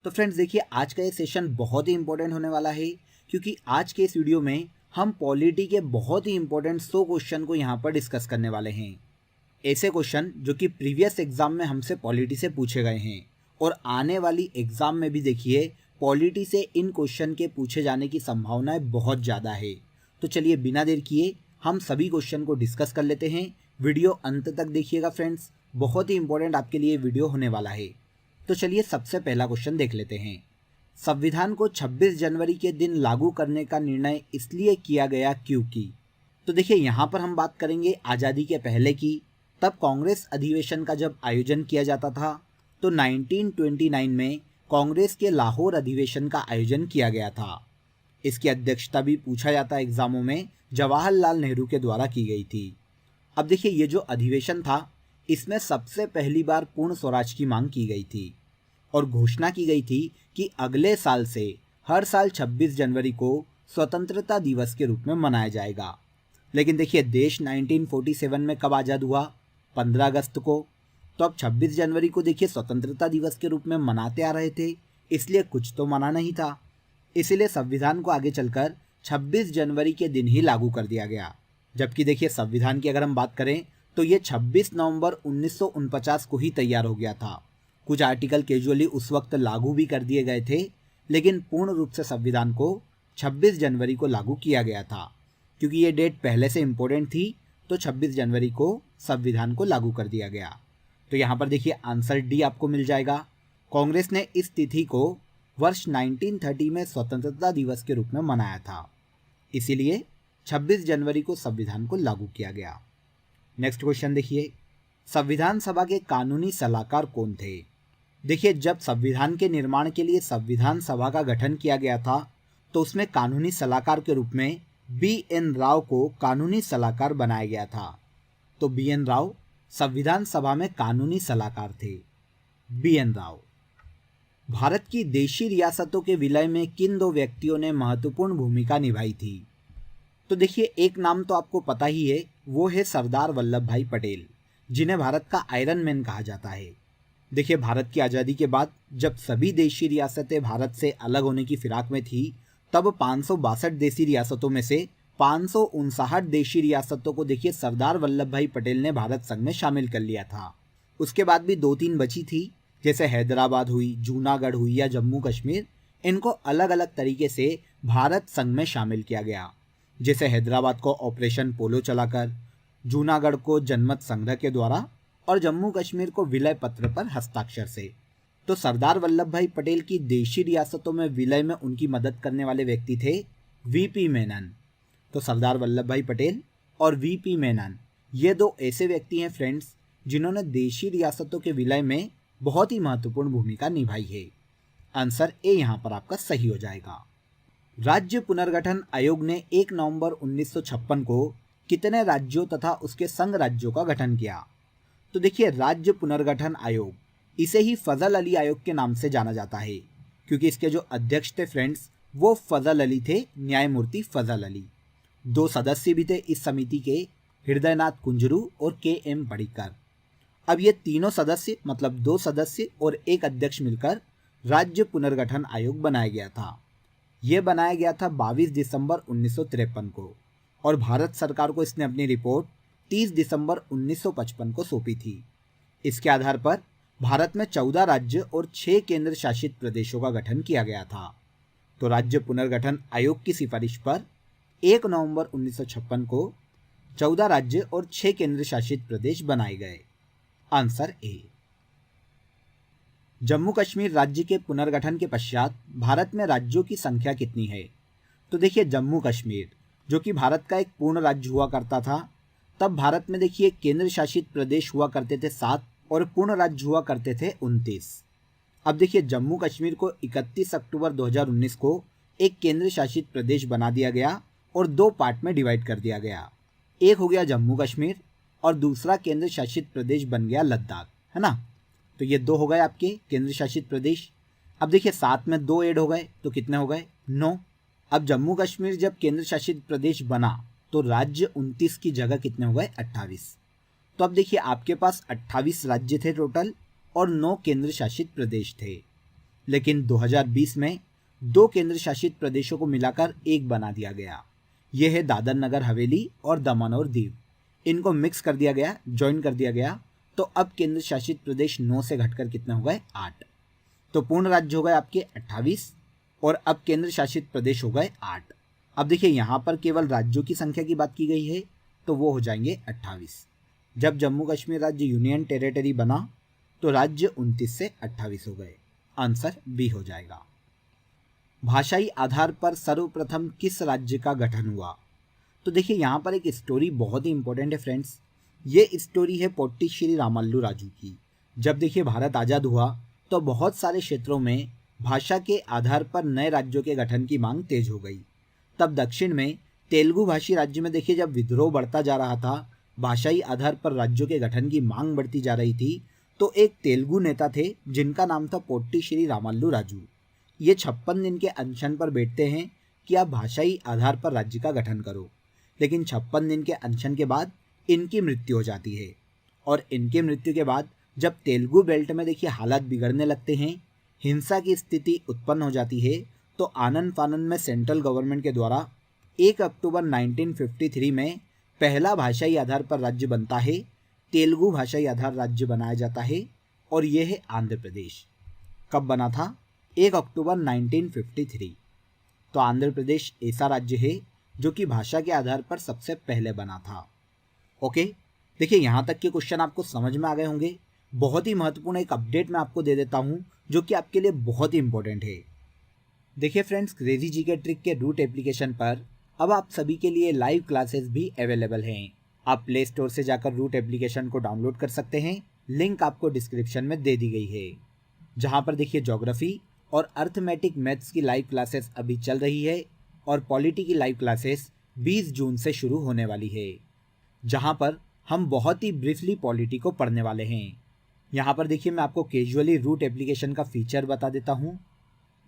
तो फ्रेंड्स देखिए, आज का ये सेशन बहुत ही इंपॉर्टेंट होने वाला है क्योंकि आज के इस वीडियो में हम पॉलिटी के बहुत ही इंपॉर्टेंट 100 क्वेश्चन को यहाँ पर डिस्कस करने वाले हैं। ऐसे क्वेश्चन जो कि प्रीवियस एग्जाम में हमसे पॉलिटी से पूछे गए हैं और आने वाली एग्जाम में भी देखिए पॉलिटी से इन क्वेश्चन के पूछे जाने की संभावनाएं बहुत ज़्यादा है। तो चलिए बिना देर किए हम सभी क्वेश्चन को डिस्कस कर लेते हैं। वीडियो अंत तक देखिएगा फ्रेंड्स, बहुत ही इंपॉर्टेंट आपके लिए वीडियो होने वाला है। तो चलिए सबसे पहला क्वेश्चन देख लेते हैं। संविधान को 26 जनवरी के दिन लागू करने का निर्णय इसलिए किया गया क्योंकि। तो देखिए यहाँ पर हम बात करेंगे आज़ादी के पहले की। तब कांग्रेस अधिवेशन का जब आयोजन किया जाता था तो 1929 में कांग्रेस के लाहौर अधिवेशन का आयोजन किया गया था। इसकी अध्यक्षता भी पूछा जाता है एग्जामों में, जवाहरलाल नेहरू के द्वारा की गई थी। अब देखिए ये जो अधिवेशन था इसमें सबसे पहली बार पूर्ण स्वराज की मांग की गई थी और घोषणा की गई थी कि अगले साल से हर साल 26 जनवरी को स्वतंत्रता दिवस के रूप में मनाया जाएगा। लेकिन देखिए देश 1947 में कब आज़ाद हुआ? 15 अगस्त को। तो अब 26 जनवरी को देखिए स्वतंत्रता दिवस के रूप में मनाते आ रहे थे, इसलिए कुछ तो मना नहीं था। इसीलिए संविधान को आगे चलकर 26 जनवरी के दिन ही लागू कर दिया गया। जबकि देखिए संविधान की अगर हम बात करें तो ये 26 नवंबर 1949 को ही तैयार हो गया था। कुछ आर्टिकल कैजुअली उस वक्त लागू भी कर दिए गए थे, लेकिन पूर्ण रूप से संविधान को 26 जनवरी को लागू किया गया था। क्योंकि ये डेट पहले से इम्पोर्टेंट थी तो 26 जनवरी को संविधान को लागू कर दिया गया। तो यहाँ पर देखिए आंसर डी आपको मिल जाएगा। कांग्रेस ने इस तिथि को वर्ष 1930 में स्वतंत्रता दिवस के रूप में मनाया था, इसीलिए 26 जनवरी को संविधान को लागू किया गया। नेक्स्ट क्वेश्चन देखिए, संविधान सभा के कानूनी सलाहकार कौन थे? देखिए जब संविधान के निर्माण के लिए संविधान सभा का गठन किया गया था तो उसमें कानूनी सलाहकार के रूप में बी.एन. राव को कानूनी सलाहकार बनाया गया था। तो बी.एन. राव संविधान सभा में कानूनी सलाहकार थे। बी.एन. राव। भारत की देशी रियासतों के विलय में किन दो व्यक्तियों ने महत्वपूर्ण भूमिका निभाई थी? तो देखिए एक नाम तो आपको पता ही है, वो है सरदार वल्लभ भाई पटेल, जिन्हें भारत का आयरन मैन कहा जाता है। देखिए भारत की आज़ादी के बाद जब सभी देशी रियासतें भारत से अलग होने की फिराक में थी, तब 562 देशी रियासतों में से 559 देशी रियासतों को देखिए सरदार वल्लभ भाई पटेल ने भारत संघ में शामिल कर लिया था। उसके बाद भी 2-3 बची थी, जैसे हैदराबाद हुई, जूनागढ़ हुई या जम्मू कश्मीर। इनको अलग अलग तरीके से भारत संघ में शामिल किया गया। जैसे हैदराबाद को ऑपरेशन पोलो चलाकर, जूनागढ़ को जनमत संग्रह के द्वारा और जम्मू कश्मीर को विलय पत्र पर हस्ताक्षर से। तो सरदार वल्लभ भाई पटेल की देशी रियासतों में विलय में उनकी मदद करने वाले व्यक्ति थे वीपी मेनन। तो सरदार वल्लभ भाई पटेल और वीपी मेनन ये दो ऐसे व्यक्ति हैं फ्रेंड्स जिन्होंने देशी रियासतों के विलय में बहुत ही महत्वपूर्ण भूमिका निभाई है। आंसर ए यहाँ पर आपका सही हो जाएगा। राज्य पुनर्गठन आयोग ने 1 नवंबर 1956 को कितने राज्यों तथा उसके संघ राज्यों का गठन किया? तो देखिए राज्य पुनर्गठन आयोग, इसे ही फजल अली आयोग के नाम से जाना जाता है, क्योंकि इसके जो अध्यक्ष थे फ्रेंड्स वो फजल अली थे, न्यायमूर्ति फजल अली। 2 सदस्य भी थे इस समिति के, हृदयनाथ कुंजरू और के.एम. पडिक्कर। अब ये तीनों सदस्य मतलब 2 सदस्य और 1 अध्यक्ष मिलकर राज्य पुनर्गठन आयोग बनाया गया था। ये बनाया गया था 22 दिसंबर 1953 को और भारत सरकार को इसने अपनी रिपोर्ट 30 दिसंबर 1955 को सौंपी थी। इसके आधार पर भारत में 14 राज्य और 6 केंद्र शासित प्रदेशों का गठन किया गया था। तो राज्य पुनर्गठन आयोग की सिफारिश पर 1 नवंबर 1956 को 14 राज्य और 6 केंद्र शासित प्रदेश बनाए गए। Answer A. जम्मू कश्मीर राज्य के पुनर्गठन के पश्चात भारत में राज्यों की संख्या कितनी है? तो देखिए जम्मू कश्मीर जो कि भारत का एक पूर्ण राज्य हुआ करता था, तब भारत में देखिए केंद्र शासित प्रदेश हुआ करते थे 7 और पूर्ण राज्य हुआ करते थे 29। अब देखिए जम्मू कश्मीर को 31 अक्टूबर 2019 को एक केंद्र शासित प्रदेश बना दिया गया और 2 पार्ट में डिवाइड कर दिया गया। एक हो गया जम्मू कश्मीर और दूसरा केंद्र शासित प्रदेश बन गया लद्दाख, है ना। तो ये 2 हो गए आपके केंद्र शासित प्रदेश। अब देखिए 7 में 2 ऐड हो गए तो कितने हो गए? 9। अब जम्मू कश्मीर जब केंद्र शासित प्रदेश बना तो राज्य 29 की जगह कितने हो गए? 28। तो अब देखिए आपके पास 28 राज्य थे टोटल और 9 केंद्र शासित प्रदेश थे। लेकिन 2020 में 2 केंद्र शासित प्रदेशों को मिलाकर एक बना दिया गया। यह है दादर नगर हवेली और दमन और दीव। इनको मिक्स कर दिया गया, ज्वाइन कर दिया गया, तो अब केंद्र शासित प्रदेश 9 से घटकर कितने हो गए? 8। तो पूर्ण राज्य हो गए आपके 28 और अब केंद्र शासित प्रदेश हो गए 8। अब देखिए यहाँ पर केवल राज्यों की संख्या की बात की गई है, तो वो हो जाएंगे 28। जब जम्मू कश्मीर राज्य यूनियन टेरिटरी बना तो राज्य 29 से 28 हो गए। आंसर बी हो जाएगा। भाषाई आधार पर सर्वप्रथम किस राज्य का गठन हुआ? तो देखिए यहाँ पर एक स्टोरी बहुत ही इंपॉर्टेंट है फ्रेंड्स। ये स्टोरी है पोट्टी श्री रामल्लू राजू की। जब देखिए भारत आज़ाद हुआ तो बहुत सारे क्षेत्रों में भाषा के आधार पर नए राज्यों के गठन की मांग तेज हो गई। तब दक्षिण में तेलुगु भाषी राज्य में देखिए जब विद्रोह बढ़ता जा रहा था, भाषाई आधार पर राज्यों के गठन की मांग बढ़ती जा रही थी, तो एक तेलुगु नेता थे जिनका नाम था पोट्टी श्री रामल्लू राजू। ये 56 दिन के अनशन पर बैठते हैं कि आप भाषाई आधार पर राज्य का गठन करो, लेकिन 56 दिन के अनशन के बाद इनकी मृत्यु हो जाती है। और इनकी मृत्यु के बाद जब तेलुगु बेल्ट में देखिए हालात बिगड़ने लगते हैं, हिंसा की स्थिति उत्पन्न हो जाती है, तो आनन फानन में सेंट्रल गवर्नमेंट के द्वारा 1 अक्टूबर 1953 में पहला भाषाई आधार पर राज्य बनता है, तेलुगु भाषाई आधार राज्य बनाया जाता है, और यह है आंध्र प्रदेश। कब बना था? 1 अक्टूबर 1953। तो आंध्र प्रदेश ऐसा राज्य है जो कि भाषा के आधार पर सबसे पहले बना था। ओके, देखिए यहाँ तक के क्वेश्चन आपको समझ में आ गए होंगे। बहुत ही महत्वपूर्ण एक अपडेट मैं आपको दे देता हूँ जो कि आपके लिए बहुत ही इंपॉर्टेंट है। देखिए फ्रेंड्स, क्रेजी जी के ट्रिक के रूट एप्लीकेशन पर अब आप सभी के लिए लाइव क्लासेस भी अवेलेबल हैं। आप प्ले स्टोर से जाकर रूट एप्लीकेशन को डाउनलोड कर सकते हैं। लिंक आपको डिस्क्रिप्शन में दे दी गई है, जहाँ पर देखिए ज्योग्राफी और अर्थमेटिक मैथ्स की लाइव क्लासेस अभी चल रही है और पॉलिटी की लाइव क्लासेस 20 जून से शुरू होने वाली है, जहाँ पर हम बहुत ही ब्रीफली पॉलिटी को पढ़ने वाले हैं। यहाँ पर देखिए मैं आपको कैजुअली रूट एप्लीकेशन का फीचर बता देता हूँ।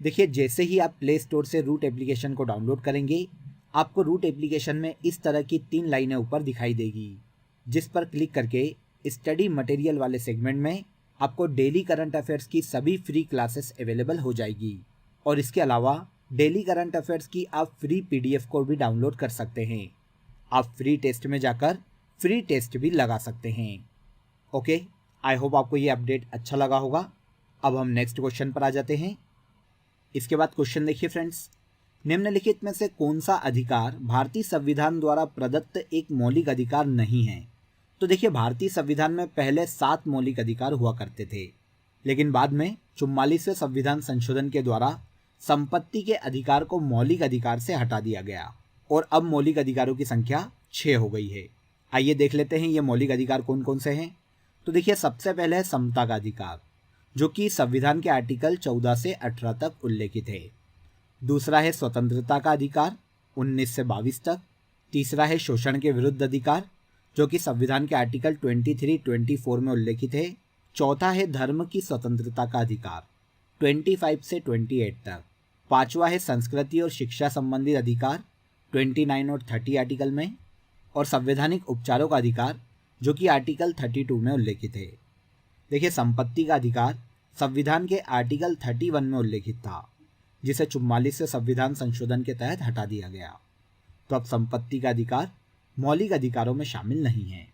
देखिए जैसे ही आप प्ले स्टोर से रूट एप्लीकेशन को डाउनलोड करेंगे, आपको रूट एप्लीकेशन में इस तरह की 3 लाइनें ऊपर दिखाई देगी, जिस पर क्लिक करके स्टडी मटेरियल वाले सेगमेंट में आपको डेली करंट अफेयर्स की सभी फ्री क्लासेस अवेलेबल हो जाएगी। और इसके अलावा डेली करंट अफेयर्स की आप फ्री PDF को भी डाउनलोड कर सकते हैं। आप फ्री टेस्ट में जाकर फ्री टेस्ट भी लगा सकते हैं। ओके, आई होप आपको ये अपडेट अच्छा लगा होगा। अब हम नेक्स्ट क्वेश्चन पर आ जाते हैं। इसके बाद क्वेश्चन देखिए फ्रेंड्स, निम्नलिखित में से कौन सा अधिकार भारतीय संविधान द्वारा प्रदत्त एक मौलिक अधिकार नहीं है? तो देखिए भारतीय संविधान में पहले 7 मौलिक अधिकार हुआ करते थे, लेकिन बाद में 44वें संविधान संशोधन के द्वारा संपत्ति के अधिकार को मौलिक अधिकार से हटा दिया गया और अब मौलिक अधिकारों की संख्या 6 हो गई है। आइए देख लेते हैं ये मौलिक अधिकार कौन कौन से हैं। तो देखिए सबसे पहले है समता का अधिकार, जो कि संविधान के आर्टिकल 14 से 18 तक उल्लेखित है। दूसरा है स्वतंत्रता का अधिकार 19 से 22 तक। तीसरा है शोषण के विरुद्ध अधिकार, जो कि संविधान के आर्टिकल 23-24 में उल्लेखित है। चौथा है धर्म की स्वतंत्रता का अधिकार 25 से 28 तक। पांचवा है संस्कृति और शिक्षा संबंधित अधिकार 29 और 30 आर्टिकल में। और संवैधानिक उपचारों का अधिकार, जो कि आर्टिकल 32 में उल्लेखित है। देखिए संपत्ति का अधिकार संविधान के आर्टिकल 31 में उल्लेखित था, जिसे 44वें संविधान संशोधन के तहत हटा दिया गया। तो अब संपत्ति का अधिकार मौलिक अधिकारों में शामिल नहीं है।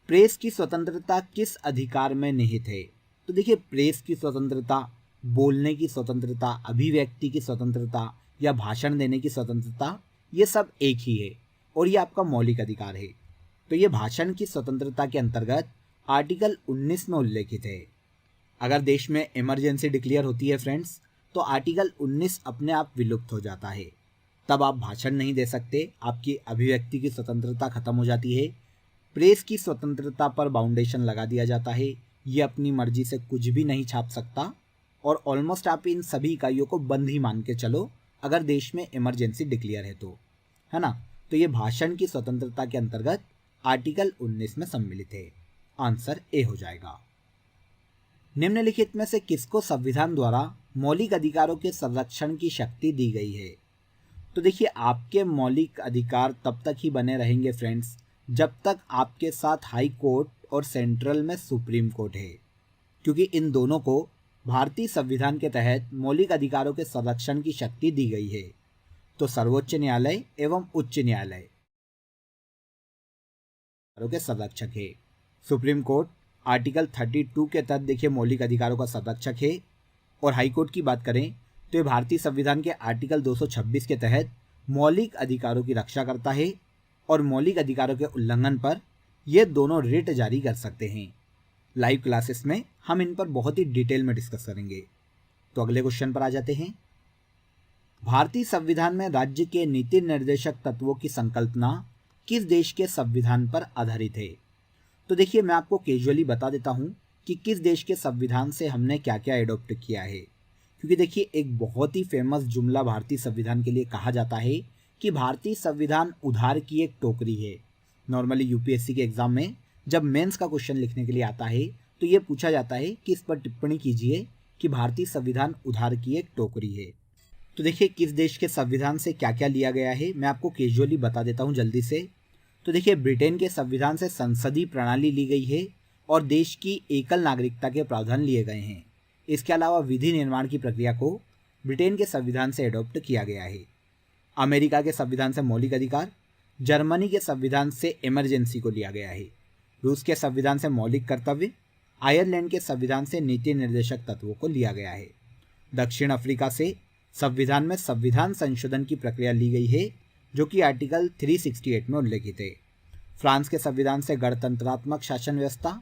प्रेस की स्वतंत्रता किस अधिकार में निहित है? तो देखिए प्रेस की स्वतंत्रता, बोलने की स्वतंत्रता, अभिव्यक्ति की स्वतंत्रता या भाषण देने की स्वतंत्रता, ये सब एक ही है और ये आपका मौलिक अधिकार है। तो ये भाषण की स्वतंत्रता के अंतर्गत आर्टिकल 19 में उल्लेखित है। अगर देश में इमरजेंसी डिक्लेयर होती है फ्रेंड्स, तो आर्टिकल 19 अपने आप विलुप्त हो जाता है। तब आप भाषण नहीं दे सकते, आपकी अभिव्यक्ति की स्वतंत्रता खत्म हो जाती है। प्रेस की स्वतंत्रता पर बाउंडेशन लगा दिया जाता है, ये अपनी मर्जी से कुछ भी नहीं छाप सकता और ऑलमोस्ट आप इन सभी इकाइयों को बंद ही मान के चलो अगर देश में इमरजेंसी डिक्लेयर है तो, है ना। तो ये भाषण की स्वतंत्रता के अंतर्गत आर्टिकल 19 में सम्मिलित है। आंसर ए हो जाएगा। निम्नलिखित में से किसको संविधान द्वारा मौलिक अधिकारों के संरक्षण की शक्ति दी गई है? तो देखिए आपके मौलिक अधिकार तब तक ही बने रहेंगे फ्रेंड्स जब तक आपके साथ हाई कोर्ट और सेंट्रल में सुप्रीम कोर्ट है, क्योंकि इन दोनों को भारतीय संविधान के तहत मौलिक अधिकारों के संरक्षण की शक्ति दी गई है? तो सर्वोच्च न्यायालय एवं उच्च न्यायालय के संरक्षक है। सुप्रीम कोर्ट आर्टिकल 32 के तहत देखिए मौलिक अधिकारों का संरक्षक है। और हाई कोर्ट की बात करें तो ये भारतीय संविधान के आर्टिकल 226 के तहत मौलिक अधिकारों की रक्षा करता है और मौलिक अधिकारों के उल्लंघन पर ये दोनों रिट जारी कर सकते हैं। लाइव क्लासेस में हम इन पर बहुत ही डिटेल में डिस्कस करेंगे। तो अगले क्वेश्चन पर आ जाते हैं। भारतीय संविधान में राज्य के नीति निर्देशक तत्वों की संकल्पना किस देश के संविधान पर आधारित है? तो देखिए मैं आपको कैजुअली बता देता हूँ कि किस देश के संविधान से हमने क्या क्या एडॉप्ट किया है, क्योंकि देखिए एक बहुत ही फेमस जुमला भारतीय संविधान के लिए कहा जाता है कि भारतीय संविधान उधार की एक टोकरी है। नॉर्मली यूपीएससी के एग्जाम में जब मेंस का क्वेश्चन लिखने के लिए आता है तो ये पूछा जाता है कि इस पर टिप्पणी कीजिए कि भारतीय संविधान उधार की एक टोकरी है। तो देखिए किस देश के संविधान से क्या क्या लिया गया है मैं आपको कैजुअली बता देता हूँ जल्दी से। तो देखिए ब्रिटेन के संविधान से संसदीय प्रणाली ली गई है और देश की एकल नागरिकता के प्रावधान लिए गए हैं। इसके अलावा विधि निर्माण की प्रक्रिया को ब्रिटेन के संविधान से एडॉप्ट किया गया है। अमेरिका के संविधान से मौलिक अधिकार, जर्मनी के संविधान से इमरजेंसी को लिया गया है। रूस के संविधान से मौलिक कर्तव्य, आयरलैंड के संविधान से नीति निर्देशक तत्वों को लिया गया है। दक्षिण अफ्रीका से संविधान में संविधान संशोधन की प्रक्रिया ली गई है जो कि आर्टिकल 368 में उल्लेखित है। फ्रांस के संविधान से गणतंत्रात्मक शासन व्यवस्था,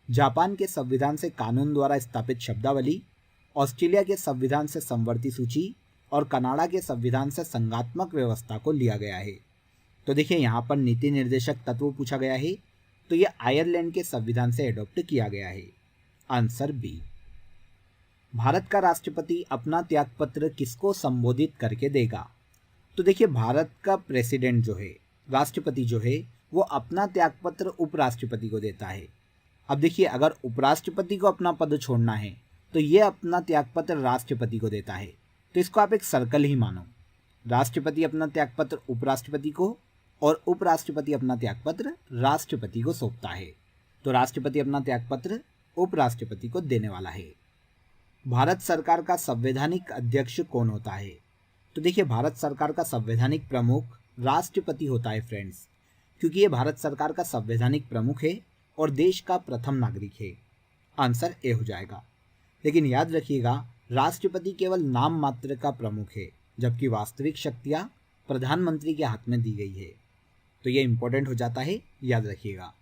जापान के संविधान से कानून द्वारा स्थापित शब्दावली, ऑस्ट्रेलिया के संविधान से समवर्ती सूची और कनाडा के संविधान से संघात्मक व्यवस्था को लिया गया है। तो देखिए यहाँ पर नीति निर्देशक तत्व पूछा गया है तो ये आयरलैंड के संविधान से एडॉप्ट किया गया है। Answer B. भारत का राष्ट्रपति अपना त्यागपत्र किसको संबोधित करके देगा? तो देखिए भारत का प्रेसिडेंट जो है, राष्ट्रपति जो है, वो अपना त्यागपत्र उपराष्ट्रपति को देता है। अब देखिए अगर उपराष्ट्रपति को अपना पद छोड़ना है तो ये अपना त्यागपत्र राष्ट्रपति को देता है। तो इसको आप एक सर्कल ही मानो। राष्ट्रपति अपना त्यागपत्र उपराष्ट्रपति को और उपराष्ट्रपति अपना त्यागपत्र राष्ट्रपति को सौंपता है। तो राष्ट्रपति अपना त्यागपत्र उपराष्ट्रपति को देने वाला है। भारत सरकार का संवैधानिक अध्यक्ष कौन होता है? तो देखिए भारत सरकार का संवैधानिक प्रमुख राष्ट्रपति होता है फ्रेंड्स, क्योंकि ये भारत सरकार का संवैधानिक प्रमुख है और देश का प्रथम नागरिक है। आंसर ए हो जाएगा। लेकिन याद रखिएगा राष्ट्रपति केवल नाम मात्र का प्रमुख है, जबकि वास्तविक शक्तियां प्रधानमंत्री के हाथ में दी गई है। तो ये इंपॉर्टेंट हो जाता है, याद रखिएगा।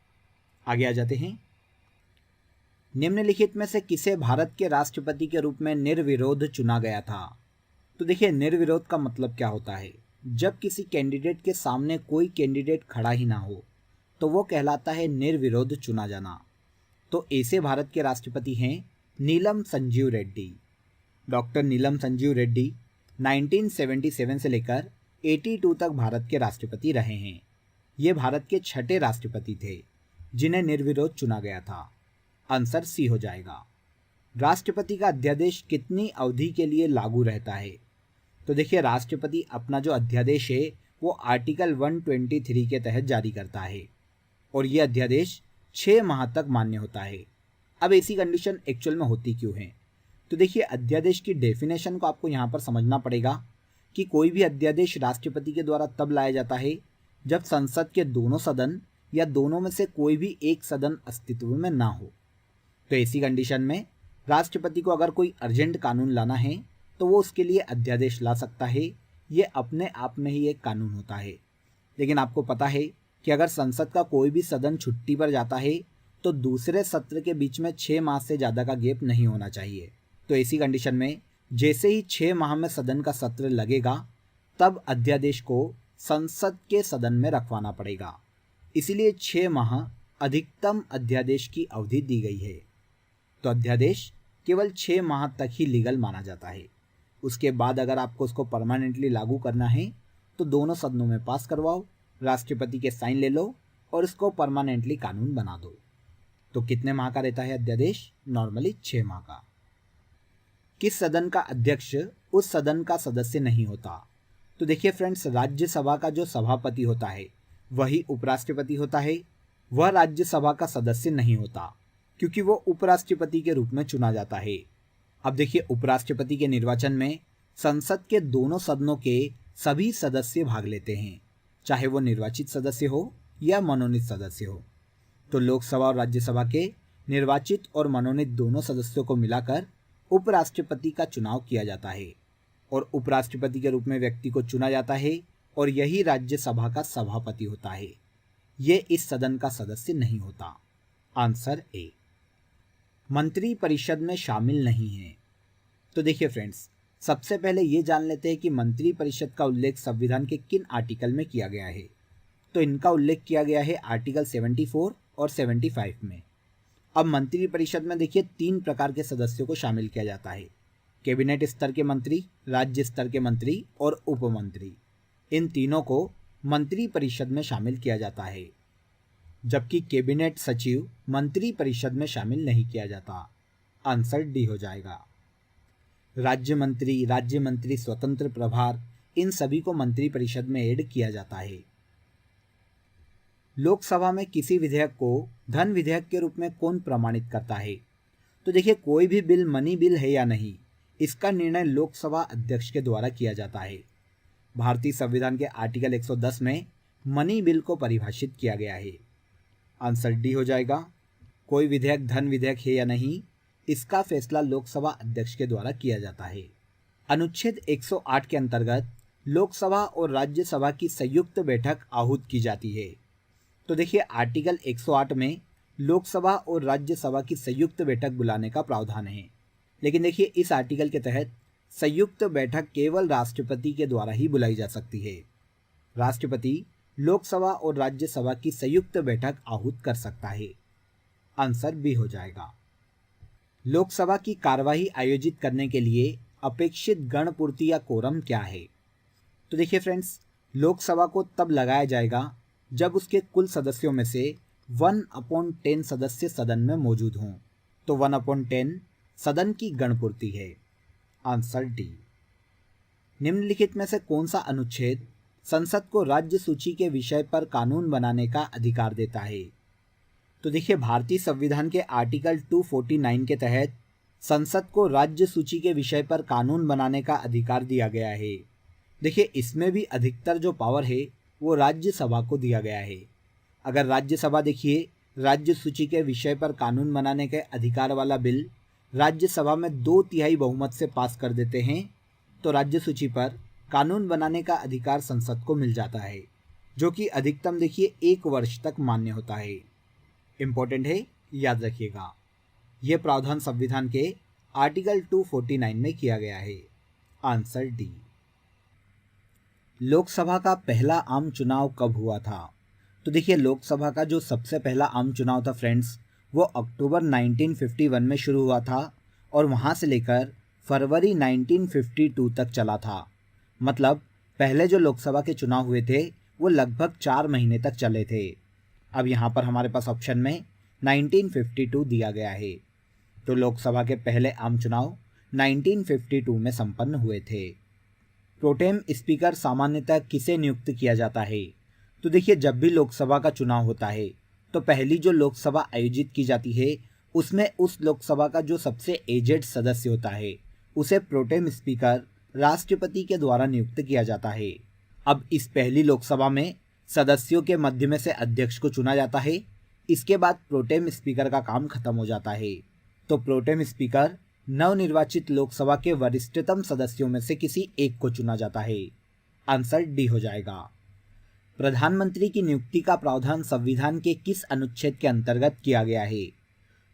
आगे आ जाते हैं। निम्नलिखित में से किसे भारत के राष्ट्रपति के रूप में निर्विरोध चुना गया था? तो देखिए निर्विरोध का मतलब क्या होता है? जब किसी कैंडिडेट के सामने कोई कैंडिडेट खड़ा ही ना हो तो वो कहलाता है निर्विरोध चुना जाना। तो ऐसे भारत के राष्ट्रपति हैं नीलम संजीव रेड्डी। डॉक्टर नीलम संजीव रेड्डी 1977 से लेकर 82 तक भारत के राष्ट्रपति रहे हैं। ये भारत के छठे राष्ट्रपति थे जिन्हें निर्विरोध चुना गया था। आंसर सी हो जाएगा। राष्ट्रपति का अध्यादेश कितनी अवधि के लिए लागू रहता है? तो देखिए राष्ट्रपति अपना जो अध्यादेश है वो आर्टिकल 123 के तहत जारी करता है और ये अध्यादेश 6 माह तक मान्य होता है। अब ऐसी कंडीशन एक्चुअल में होती क्यों है? तो देखिए अध्यादेश की डेफिनेशन को आपको यहाँ पर समझना पड़ेगा कि कोई भी अध्यादेश राष्ट्रपति के द्वारा तब लाया जाता है जब संसद के दोनों सदन या दोनों में से कोई भी एक सदन अस्तित्व में ना हो। तो ऐसी कंडीशन में राष्ट्रपति को अगर कोई अर्जेंट कानून लाना है तो वो उसके लिए अध्यादेश ला सकता है। ये अपने आप में ही एक कानून होता है। लेकिन आपको पता है कि अगर संसद का कोई भी सदन छुट्टी पर जाता है तो दूसरे सत्र के बीच में 6 माह से ज़्यादा का गैप नहीं होना चाहिए। तो ऐसी कंडीशन में जैसे ही 6 माह में सदन का सत्र लगेगा तब अध्यादेश को संसद के सदन में रखवाना पड़ेगा। इसीलिए 6 माह अधिकतम अध्यादेश की अवधि दी गई है। तो अध्यादेश केवल 6 माह तक ही लीगल माना जाता है। उसके बाद अगर आपको उसको परमानेंटली लागू करना है तो दोनों सदनों में पास करवाओ, राष्ट्रपति के साइन ले लो और इसको परमानेंटली कानून बना दो। तो कितने माह का रहता है अध्यादेश? नॉर्मली 6 माह का। किस सदन का अध्यक्ष उस सदन का सदस्य नहीं होता? तो देखिए फ्रेंड्स, राज्यसभा का जो सभापति होता है वही उपराष्ट्रपति होता है। वह राज्यसभा का सदस्य नहीं होता क्योंकि वो उपराष्ट्रपति के रूप में चुना जाता है। अब देखिए, उपराष्ट्रपति के निर्वाचन में संसद के दोनों सदनों के सभी सदस्य भाग लेते हैं, चाहे वो निर्वाचित सदस्य हो या मनोनीत सदस्य हो। तो लोकसभा और राज्यसभा के निर्वाचित और मनोनीत दोनों सदस्यों को मिलाकर उपराष्ट्रपति का चुनाव किया जाता है और उपराष्ट्रपति के रूप में व्यक्ति को चुना जाता है और यही राज्यसभा का सभापति होता है। ये इस सदन का सदस्य नहीं होता। Answer A. मंत्री परिषद में शामिल नहीं है। तो देखिए फ्रेंड्स, सबसे पहले ये जान लेते हैं कि मंत्री परिषद का उल्लेख संविधान के किन आर्टिकल में किया गया है। तो इनका उल्लेख किया गया है आर्टिकल 74 और 75 में। अब मंत्री परिषद में देखिए 3 प्रकार के सदस्यों को शामिल किया जाता है: कैबिनेट स्तर के मंत्री, राज्य स्तर के मंत्री और उपमंत्री। इन तीनों को मंत्री परिषद में शामिल किया जाता है, जबकि कैबिनेट सचिव मंत्री परिषद में शामिल नहीं किया जाता। आंसर डी हो जाएगा। राज्य मंत्री स्वतंत्र प्रभार, इन सभी को मंत्री परिषद में ऐड किया जाता है। लोकसभा में किसी विधेयक को धन विधेयक के रूप में कौन प्रमाणित करता है? तो देखिए, कोई भी बिल मनी बिल है या नहीं, इसका निर्णय लोकसभा अध्यक्ष के द्वारा किया जाता है। भारतीय संविधान के आर्टिकल 110 में मनी बिल को परिभाषित किया गया है। आंसर डी हो जाएगा। कोई विधेयक धन विधेयक है या नहीं, इसका फैसला लोकसभा अध्यक्ष के द्वारा किया जाता है। अनुच्छेद 108 के अंतर्गत लोकसभा और राज्यसभा की संयुक्त बैठक आहूत की जाती है। तो देखिए, आर्टिकल 108 में लोकसभा और राज्यसभा की संयुक्त बैठक बुलाने का प्रावधान है, लेकिन देखिए इस आर्टिकल के तहत संयुक्त बैठक केवल राष्ट्रपति के द्वारा ही बुलाई जा सकती है। राष्ट्रपति लोकसभा और राज्यसभा की संयुक्त बैठक आहूत कर सकता है। आंसर बी हो जाएगा। लोकसभा की कार्यवाही आयोजित करने के लिए अपेक्षित गणपूर्ति या कोरम क्या है? तो देखिए फ्रेंड्स, लोकसभा को तब लगाया जाएगा जब उसके कुल सदस्यों में से 1/10 सदस्य सदन में मौजूद हों। तो 1/10 सदन की गणपूर्ति है। Answer D. निम्नलिखित में से कौन सा अनुच्छेद संसद को राज्य सूची के विषय पर कानून बनाने का अधिकार देता है? तो देखिए, भारतीय संविधान के आर्टिकल 249 के तहत संसद को राज्य सूची के विषय पर कानून बनाने का अधिकार दिया गया है। देखिए, इसमें भी अधिकतर जो पावर है वो राज्यसभा को दिया गया है। अगर राज्यसभा देखिए राज्य सूची के विषय पर कानून बनाने के अधिकार वाला बिल राज्यसभा में 2/3 बहुमत से पास कर देते हैं, तो राज्य सूची पर कानून बनाने का अधिकार संसद को मिल जाता है, जो कि अधिकतम देखिए 1 वर्ष तक मान्य होता है। इम्पोर्टेंट है, याद रखिएगा। यह प्रावधान संविधान के आर्टिकल 249 में किया गया है। Answer D. लोकसभा का पहला आम चुनाव कब हुआ था? तो देखिए, लोकसभा का जो सबसे पहला आम चुनाव था फ्रेंड्स, वो अक्टूबर 1951 में शुरू हुआ था और वहाँ से लेकर फरवरी 1952 तक चला था। मतलब पहले जो लोकसभा के चुनाव हुए थे वो लगभग 4 महीने तक चले थे। अब यहाँ पर हमारे पास ऑप्शन में 1952 दिया गया है, तो लोकसभा के पहले आम चुनाव 1952 में संपन्न हुए थे। प्रोटेम स्पीकर सामान्यतः किसे नियुक्त किया जाता है? तो देखिए, जब भी लोकसभा का चुनाव होता है तो पहली जो लोकसभा आयोजित की जाती है उसमें उस लोकसभा का जो सबसे एजेड सदस्य होता है उसे प्रोटेम स्पीकर राष्ट्रपति के द्वारा नियुक्त किया जाता है। अब इस पहली लोकसभा में सदस्यों के मध्य में से अध्यक्ष को चुना जाता है। इसके बाद प्रोटेम स्पीकर का काम खत्म हो जाता है। तो प्रोटेम स्पीकर नवनिर्वाचित लोकसभा के वरिष्ठतम सदस्यों में से किसी एक को चुना जाता है। आंसर डी हो जाएगा। प्रधानमंत्री की नियुक्ति का प्रावधान संविधान के किस अनुच्छेद के अंतर्गत किया गया है?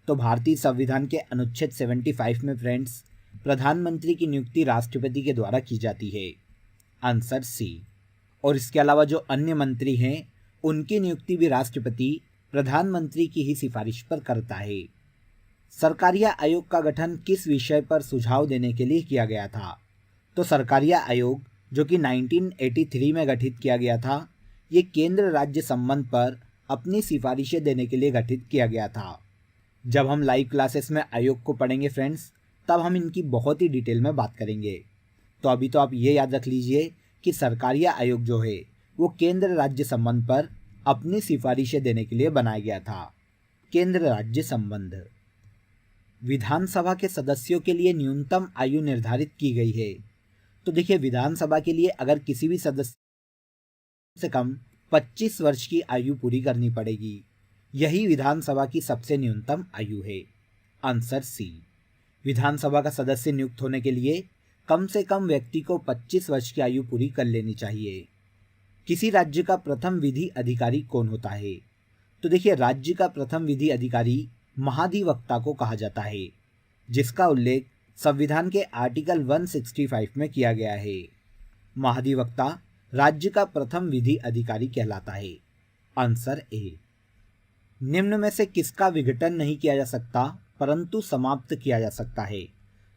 तो भारतीय संविधान के अनुच्छेद 75 में फ्रेंड्स प्रधानमंत्री की नियुक्ति राष्ट्रपति के द्वारा की जाती है। Answer C. और इसके अलावा जो अन्य मंत्री हैं उनकी नियुक्ति भी राष्ट्रपति प्रधानमंत्री की ही सिफारिश पर करता है। सरकारिया आयोग का गठन किस विषय पर सुझाव देने के लिए किया गया था? तो सरकारिया आयोग जो कि 1983 में गठित किया गया था, ये केंद्र राज्य संबंध पर अपनी सिफारिशें देने के लिए गठित किया गया था। जब हम लाइव क्लासेस में आयोग को पढ़ेंगे फ्रेंड्स, तब हम इनकी बहुत ही डिटेल में बात करेंगे। तो अभी तो आप ये याद रख लीजिए कि सरकारिया आयोग जो है वो केंद्र राज्य संबंध पर अपनी सिफारिशें देने के लिए बनाया गया था। केंद्र राज्य संबंध। विधानसभा के सदस्यों के लिए न्यूनतम आयु निर्धारित की गई है। तो देखिए विधानसभा के लिए अगर किसी भी सदस्य से कम 25 वर्ष की आयु पूरी करनी पड़ेगी। यही विधानसभा की सबसे न्यूनतम आयु है। आंसर सी। विधानसभा का सदस्य नियुक्त होने के लिए कम से कम व्यक्ति को 25 वर्ष की आयु पूरी कर लेनी चाहिए। किसी राज्य का प्रथम विधि अधिकारी कौन होता है? तो देखिए राज्य का प्रथम विधि अधिकारी महाधिवक्ता को कहा जाता है, जिसका उल्लेख संविधान के आर्टिकल 165 में किया गया है। महाधिवक्ता राज्य का प्रथम विधि अधिकारी कहलाता है। Answer A. निम्न में से किसका विघटन नहीं किया जा सकता परंतु समाप्त किया जा सकता है?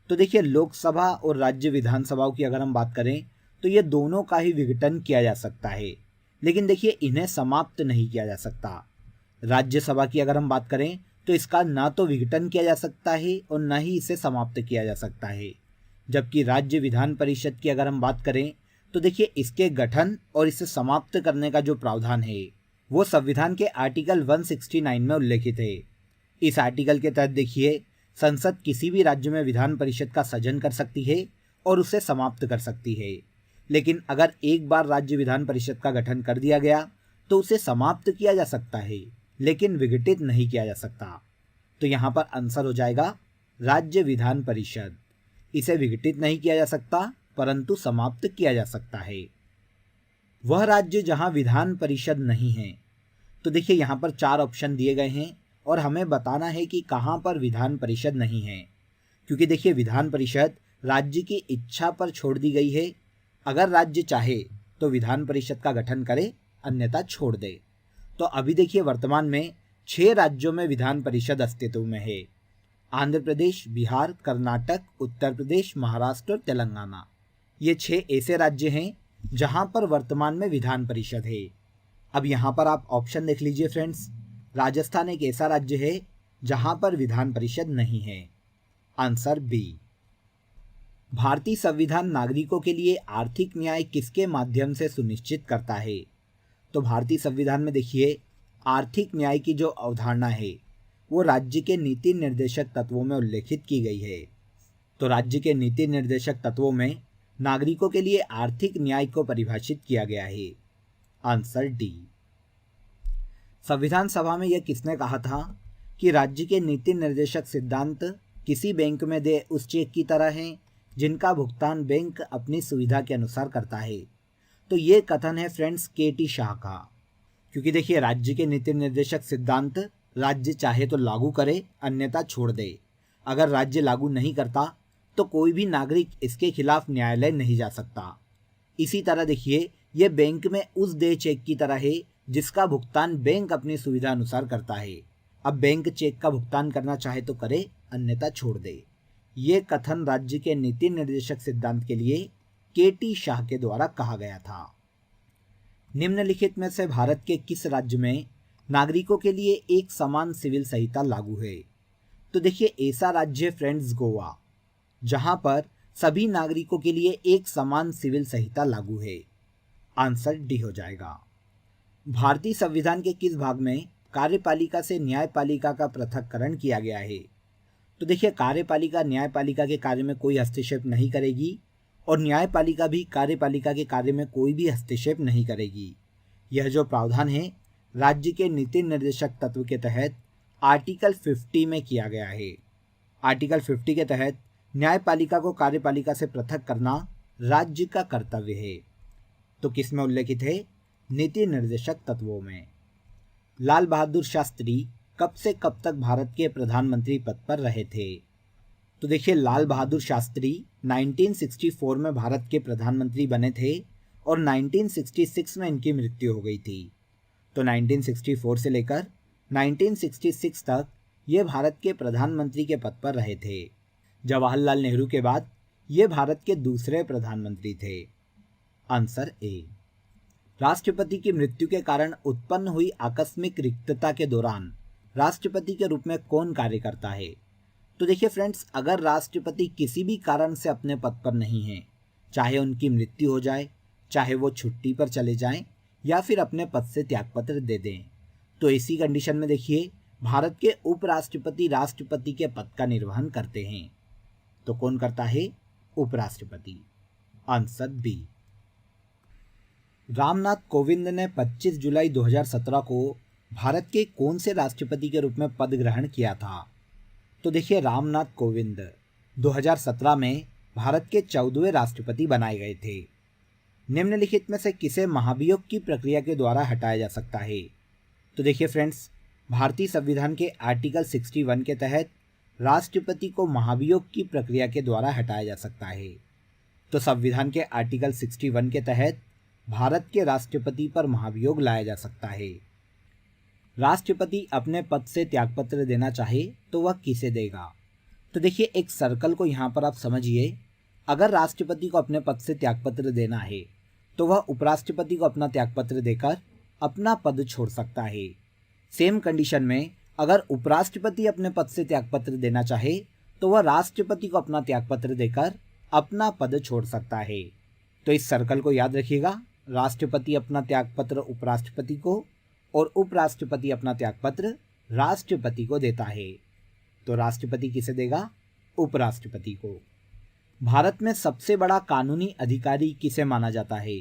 तो देखिए लोकसभा और राज्य विधानसभाओं की अगर हम बात करें तो ये दोनों का ही विघटन किया जा सकता है, लेकिन देखिए इन्हें समाप्त नहीं किया जा सकता। राज्यसभा की अगर हम बात करें तो इसका ना तो विघटन किया जा सकता है और न ही इसे समाप्त किया जा सकता है। जबकि राज्य विधान परिषद की अगर हम बात करें तो देखिए इसके गठन और इसे समाप्त करने का जो प्रावधान है वो संविधान के आर्टिकल 169 में उल्लेखित है। इस आर्टिकल के तहत देखिए संसद किसी भी राज्य में विधान परिषद का सृजन कर सकती है और उसे समाप्त कर सकती है, लेकिन अगर एक बार राज्य विधान परिषद का गठन कर दिया गया तो उसे समाप्त किया जा सकता है, लेकिन विघटित नहीं किया जा सकता। तो यहाँ पर आंसर हो जाएगा राज्य विधान परिषद। इसे विघटित नहीं किया जा सकता परंतु समाप्त किया जा सकता है। वह राज्य जहाँ विधान परिषद नहीं है। तो देखिए यहाँ पर 4 ऑप्शन दिए गए हैं और हमें बताना है कि कहाँ पर विधान परिषद नहीं है, क्योंकि देखिए विधान परिषद राज्य की इच्छा पर छोड़ दी गई है। अगर राज्य चाहे तो विधान परिषद का गठन करे, अन्यथा छोड़ दे। तो अभी देखिए वर्तमान में 6 राज्यों में विधान परिषद अस्तित्व में है। आंध्र प्रदेश, बिहार, कर्नाटक, उत्तर प्रदेश, महाराष्ट्र और तेलंगाना। ये 6 ऐसे राज्य हैं जहां पर वर्तमान में विधान परिषद है। अब यहाँ पर आप ऑप्शन देख लीजिए फ्रेंड्स। राजस्थान एक ऐसा राज्य है जहां पर विधान परिषद नहीं है। Answer B. भारतीय संविधान नागरिकों के लिए आर्थिक न्याय किसके माध्यम से सुनिश्चित करता है? तो भारतीय संविधान में देखिए आर्थिक न्याय की जो अवधारणा है वो राज्य के नीति निर्देशक तत्वों में उल्लेखित की गई है। तो राज्य के नीति निर्देशक तत्वों में नागरिकों के लिए आर्थिक न्याय को परिभाषित किया गया है। Answer D. संविधान सभा में यह किसने कहा था कि राज्य के नीति निर्देशक सिद्धांत किसी बैंक में दे उस चेक की तरह हैं जिनका भुगतान बैंक अपनी सुविधा के अनुसार करता है? तो ये कथन है फ्रेंड्स के.टी. शाह का। क्योंकि देखिए राज्य के नीति निर्देशक सिद्धांत राज्य चाहे तो लागू करे, अन्यथा छोड़ दे। अगर राज्य लागू नहीं करता तो कोई भी नागरिक इसके खिलाफ न्यायालय नहीं जा सकता। इसी तरह देखिए ये बैंक में उस देय चेक की तरह है जिसका भुगतान बैंक अपनी सुविधा अनुसार करता है। अब बैंक चेक का भुगतान करना चाहे तो करे, अन्यथा छोड़ दे। ये कथन राज्य के नीति निर्देशक सिद्धांत के लिए के.टी. शाह के द्वारा कहा गया था। निम्नलिखित में से भारत के किस राज्य में नागरिकों के लिए एक समान सिविल संहिता लागू है? तो देखिए ऐसा राज्य फ्रेंड्स गोवा, जहां पर सभी नागरिकों के लिए एक समान सिविल संहिता लागू है। आंसर डी हो जाएगा। भारतीय संविधान के किस भाग में कार्यपालिका से न्यायपालिका का पृथक्करण किया गया है? तो देखिए कार्यपालिका न्यायपालिका के कार्य में कोई हस्तक्षेप नहीं करेगी और न्यायपालिका भी कार्यपालिका के कार्य में कोई भी हस्तक्षेप नहीं करेगी। यह जो प्रावधान है राज्य के नीति निर्देशक तत्व के तहत आर्टिकल 50 में किया गया है। आर्टिकल 50 के तहत न्यायपालिका को कार्यपालिका से पृथक करना राज्य का कर्तव्य है। तो किस में उल्लेखित है? नीति निर्देशक तत्वों में। लाल बहादुर शास्त्री कब से कब तक भारत के प्रधानमंत्री पद पर रहे थे? तो देखिए लाल बहादुर शास्त्री 1964 में भारत के प्रधानमंत्री बने थे और 1966 में इनकी मृत्यु हो गई थी। तो 1964 से लेकर 1966 तक ये भारत के प्रधानमंत्री के पद पर रहे थे। जवाहरलाल नेहरू के बाद ये भारत के दूसरे प्रधानमंत्री थे। Answer A. राष्ट्रपति की मृत्यु के कारण उत्पन्न हुई आकस्मिक रिक्तता के दौरान राष्ट्रपति के रूप में कौन कार्य करता है? तो देखिए फ्रेंड्स, अगर राष्ट्रपति किसी भी कारण से अपने पद पर नहीं है, चाहे उनकी मृत्यु हो जाए, चाहे वो छुट्टी पर चले जाएं या फिर अपने पद से त्यागपत्र दे दें, तो ऐसी कंडीशन में देखिए भारत के उपराष्ट्रपति राष्ट्रपति के पद का निर्वहन करते हैं। तो कौन करता है? उपराष्ट्रपति। Answer B. रामनाथ कोविंद ने 25 जुलाई 2017 को भारत के कौन से राष्ट्रपति के रूप में पद ग्रहण किया था? तो देखिए, रामनाथ कोविंद 2017 में भारत के 14वें राष्ट्रपति बनाए गए थे। निम्नलिखित में से किसे महाभियोग की प्रक्रिया के द्वारा हटाया जा सकता है? तो देखिए फ्रेंड्स, भारतीय संविधान के आर्टिकल 61 के तहत राष्ट्रपति को महाभियोग की प्रक्रिया के द्वारा हटाया जा सकता है। तो संविधान के आर्टिकल 61 के तहत भारत के राष्ट्रपति पर महाभियोग लाया जा सकता है। राष्ट्रपति अपने पद से त्यागपत्र देना चाहे तो वह किसे देगा? तो देखिए, एक सर्कल को यहाँ पर आप समझिए। अगर राष्ट्रपति को अपने पद से त्यागपत्र देना है तो वह उपराष्ट्रपति को अपना त्यागपत्र देकर अपना पद छोड़ सकता है। सेम कंडीशन में अगर उपराष्ट्रपति अपने पद से त्यागपत्र देना चाहे तो वह राष्ट्रपति को अपना त्यागपत्र देकर अपना पद छोड़ सकता है। तो इस सर्कल को याद रखिएगा। राष्ट्रपति अपना त्यागपत्र उपराष्ट्रपति को और उपराष्ट्रपति अपना त्यागपत्र राष्ट्रपति को देता है। तो राष्ट्रपति किसे देगा? उपराष्ट्रपति को। भारत में सबसे बड़ा कानूनी अधिकारी किसे माना जाता है?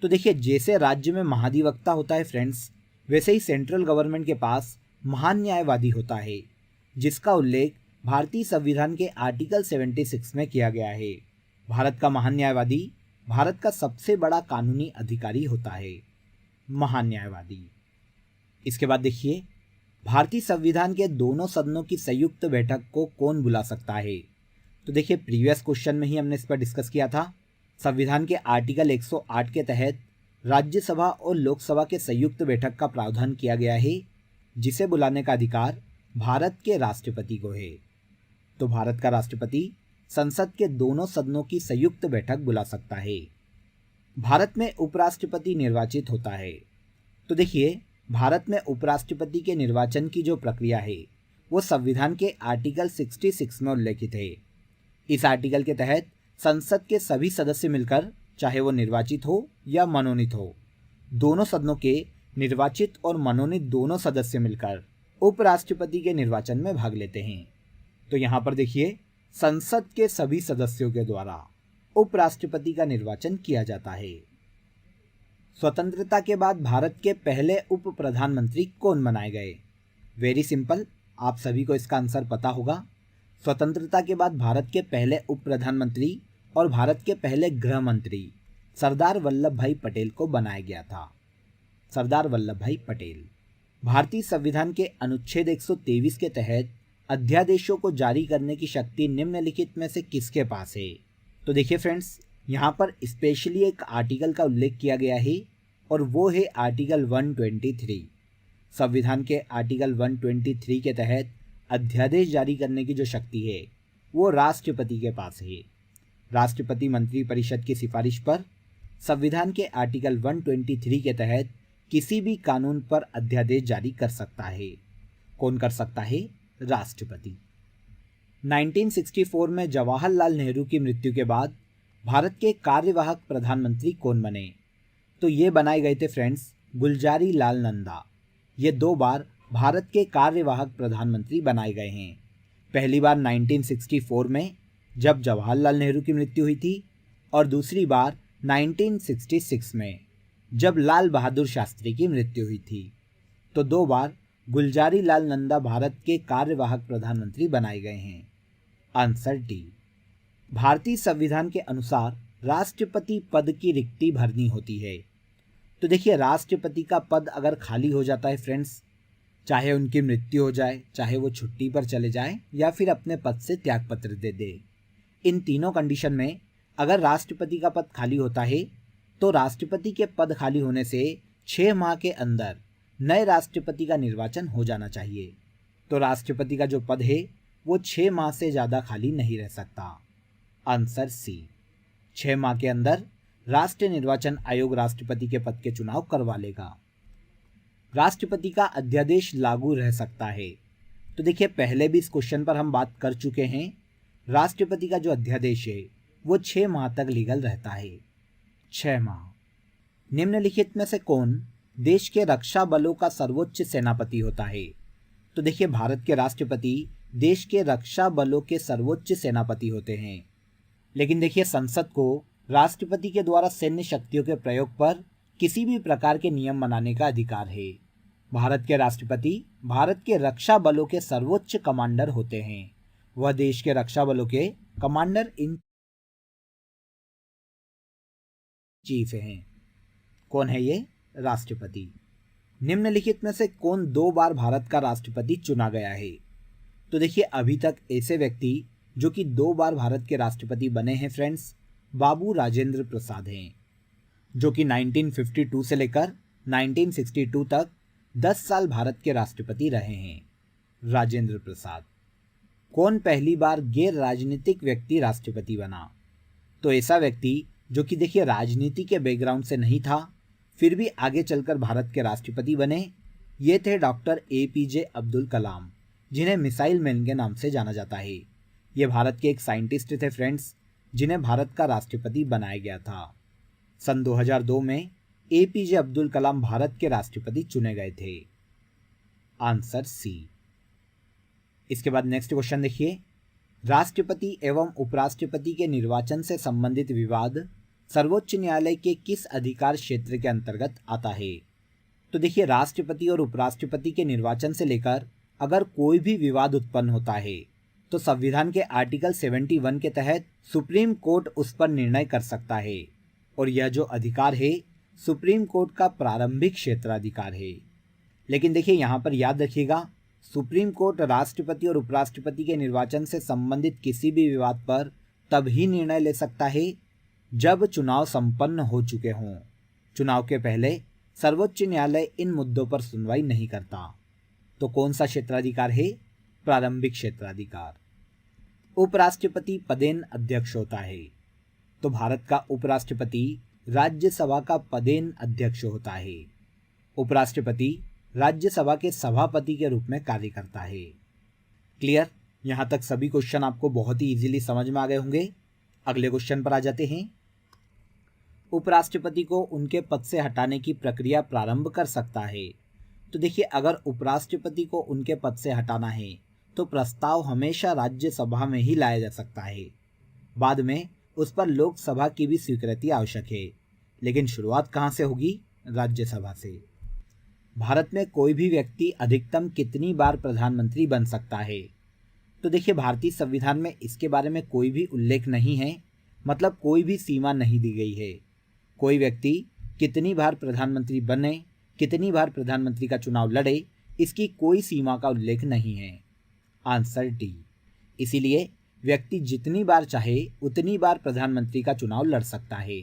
तो देखिए, जैसे राज्य में महाधिवक्ता होता है फ्रेंड्स, वैसे ही सेंट्रल गवर्नमेंट के पास महान न्यायवादी होता है, जिसका उल्लेख भारतीय संविधान के आर्टिकल 76 में किया गया है। भारत का महान न्यायवादी भारत का सबसे बड़ा कानूनी अधिकारी होता है, महान न्यायवादी। इसके बाद देखिए, भारतीय संविधान के दोनों सदनों की संयुक्त बैठक को कौन बुला सकता है? तो देखिए, प्रीवियस क्वेश्चन में ही हमने इस पर डिस्कस किया था। संविधान के आर्टिकल 108 के तहत राज्यसभा और लोकसभा के संयुक्त बैठक का प्रावधान किया गया है, जिसे बुलाने का अधिकार भारत के राष्ट्रपति को है। तो भारत का राष्ट्रपति संसद के दोनों सदनों की संयुक्त बैठक बुला सकता है। भारत में उपराष्ट्रपति निर्वाचित होता है। तो देखिए, भारत में उपराष्ट्रपति के निर्वाचन की जो प्रक्रिया है वो संविधान के आर्टिकल 66 में उल्लेखित है। इस आर्टिकल के तहत संसद के सभी सदस्य मिलकर, चाहे वो निर्वाचित हो या मनोनीत हो, दोनों सदनों के निर्वाचित और मनोनीत दोनों सदस्य मिलकर उपराष्ट्रपति के निर्वाचन में भाग लेते हैं। तो यहाँ पर देखिए, संसद के सभी सदस्यों के द्वारा उपराष्ट्रपति का निर्वाचन किया जाता है। स्वतंत्रता के बाद भारत के पहले उप प्रधानमंत्री कौन बनाए गए? वेरी सिंपल, आप सभी को इसका आंसर पता होगा। स्वतंत्रता के बाद भारत के पहले उप प्रधानमंत्री और भारत के पहले गृह मंत्री सरदार वल्लभ भाई पटेल को बनाया गया था। सरदार वल्लभ भाई पटेल। भारतीय संविधान के अनुच्छेद 123 के तहत अध्यादेशों को जारी करने की शक्ति निम्नलिखित में से किसके पास है? तो देखिए फ्रेंड्स, यहाँ पर स्पेशली एक आर्टिकल का उल्लेख किया गया है और वो है आर्टिकल 123। संविधान के आर्टिकल 123 के तहत अध्यादेश जारी करने की जो शक्ति है वो राष्ट्रपति के पास है। राष्ट्रपति मंत्रिपरिषद की सिफारिश पर संविधान के आर्टिकल 123 के तहत किसी भी कानून पर अध्यादेश जारी कर सकता है। कौन कर सकता है? राष्ट्रपति। 1964 में जवाहरलाल नेहरू की मृत्यु के बाद भारत के कार्यवाहक प्रधानमंत्री कौन बने? तो ये बनाए गए थे फ्रेंड्स गुलजारी लाल नंदा। ये 2 बार भारत के कार्यवाहक प्रधानमंत्री बनाए गए हैं। पहली बार 1964 में जब जवाहरलाल नेहरू की मृत्यु हुई थी और दूसरी बार 1966 में जब लाल बहादुर शास्त्री की मृत्यु हुई थी। तो 2 बार गुलजारी लाल नंदा भारत के कार्यवाहक प्रधानमंत्री बनाए गए हैं। Answer D. भारतीय संविधान के अनुसार राष्ट्रपति पद की रिक्ति भरनी होती है। तो देखिए, राष्ट्रपति का पद अगर खाली हो जाता है फ्रेंड्स, चाहे उनकी मृत्यु हो जाए, चाहे वो छुट्टी पर चले जाएं या फिर अपने पद से त्यागपत्र दे दे, इन तीनों कंडीशन में अगर राष्ट्रपति का पद खाली होता है तो राष्ट्रपति के पद खाली होने से 6 माह के अंदर नए राष्ट्रपति का निर्वाचन हो जाना चाहिए। तो राष्ट्रपति का जो पद है वो 6 माह से ज़्यादा खाली नहीं रह सकता। Answer C. 6 माह के अंदर राष्ट्रीय निर्वाचन आयोग राष्ट्रपति के पद के चुनाव करवा लेगा। राष्ट्रपति का अध्यादेश लागू रह सकता है। तो देखिए, पहले भी इस क्वेश्चन पर हम बात कर चुके हैं। राष्ट्रपति का जो अध्यादेश है वो 6 माह तक लीगल रहता है। 6 माह। निम्नलिखित में से कौन देश के रक्षा बलों का सर्वोच्च सेनापति होता है? तो देखिए भारत के राष्ट्रपति देश के रक्षा बलों के सर्वोच्च सेनापति होते हैं। लेकिन देखिए संसद को राष्ट्रपति के द्वारा सैन्य शक्तियों के प्रयोग पर किसी भी प्रकार के नियम बनाने का अधिकार है। भारत के राष्ट्रपति भारत के रक्षा बलों के सर्वोच्च कमांडर होते हैं। वह देश के रक्षा बलों के कमांडर इन चीफ हैं। कौन है ये? राष्ट्रपति। निम्नलिखित में से कौन 2 बार भारत का राष्ट्रपति चुना गया है? तो देखिए अभी तक ऐसे व्यक्ति जो कि 2 बार भारत के राष्ट्रपति बने हैं फ्रेंड्स, बाबू राजेंद्र प्रसाद हैं, जो कि 1952 से लेकर 1962 तक 10 साल भारत के राष्ट्रपति रहे हैं। राजेंद्र प्रसाद। कौन पहली बार गैर राजनीतिक व्यक्ति राष्ट्रपति बना? तो ऐसा व्यक्ति जो कि देखिए राजनीति के बैकग्राउंड से नहीं था, फिर भी आगे चलकर भारत के राष्ट्रपति बने, ये थे डॉक्टर APJ अब्दुल कलाम, जिन्हें मिसाइल मैन के नाम से जाना जाता है। ये भारत के एक साइंटिस्ट थे फ्रेंड्स, जिन्हें भारत का राष्ट्रपति बनाया गया था। सन 2002 में APJ अब्दुल कलाम भारत के राष्ट्रपति चुने गए थे। Answer C. इसके बाद नेक्स्ट क्वेश्चन देखिए, राष्ट्रपति एवं उपराष्ट्रपति के निर्वाचन से संबंधित विवाद सर्वोच्च न्यायालय के किस अधिकार क्षेत्र के अंतर्गत आता है? तो देखिए राष्ट्रपति और उपराष्ट्रपति के निर्वाचन से लेकर अगर कोई भी विवाद उत्पन्न होता है तो संविधान के आर्टिकल 71 के तहत सुप्रीम कोर्ट उस पर निर्णय कर सकता है, और यह जो अधिकार है सुप्रीम कोर्ट का प्रारंभिक क्षेत्राधिकार है। लेकिन देखिए यहाँ पर याद रखिएगा, सुप्रीम कोर्ट राष्ट्रपति और उपराष्ट्रपति के निर्वाचन से संबंधित किसी भी विवाद पर तभी निर्णय ले सकता है जब चुनाव संपन्न हो चुके हों। चुनाव के पहले सर्वोच्च न्यायालय इन मुद्दों पर सुनवाई नहीं करता। तो कौन सा क्षेत्राधिकार है? प्रारंभिक क्षेत्राधिकार। उपराष्ट्रपति पदेन अध्यक्ष होता है, तो भारत का उपराष्ट्रपति राज्यसभा का पदेन अध्यक्ष होता है। उपराष्ट्रपति राज्यसभा के सभापति के रूप में कार्य करता है। क्लियर? यहाँ तक सभी क्वेश्चन आपको बहुत ही इजीली समझ में आ गए होंगे। अगले क्वेश्चन पर आ जाते हैं। उपराष्ट्रपति को उनके पद से हटाने की प्रक्रिया प्रारंभ कर सकता है। तो देखिए अगर उपराष्ट्रपति को उनके पद से हटाना है तो प्रस्ताव हमेशा राज्यसभा में ही लाया जा सकता है। बाद में उस पर लोकसभा की भी स्वीकृति आवश्यक है, लेकिन शुरुआत कहाँ से होगी? राज्यसभा से। भारत में कोई भी व्यक्ति अधिकतम कितनी बार प्रधानमंत्री बन सकता है? तो देखिए भारतीय संविधान में इसके बारे में कोई भी उल्लेख नहीं है, मतलब कोई भी सीमा नहीं दी गई है। कोई व्यक्ति कितनी बार प्रधानमंत्री बने, कितनी बार प्रधानमंत्री का चुनाव लड़े, इसकी कोई सीमा का उल्लेख नहीं है। Answer D. इसीलिए व्यक्ति जितनी बार चाहे उतनी बार प्रधानमंत्री का चुनाव लड़ सकता है।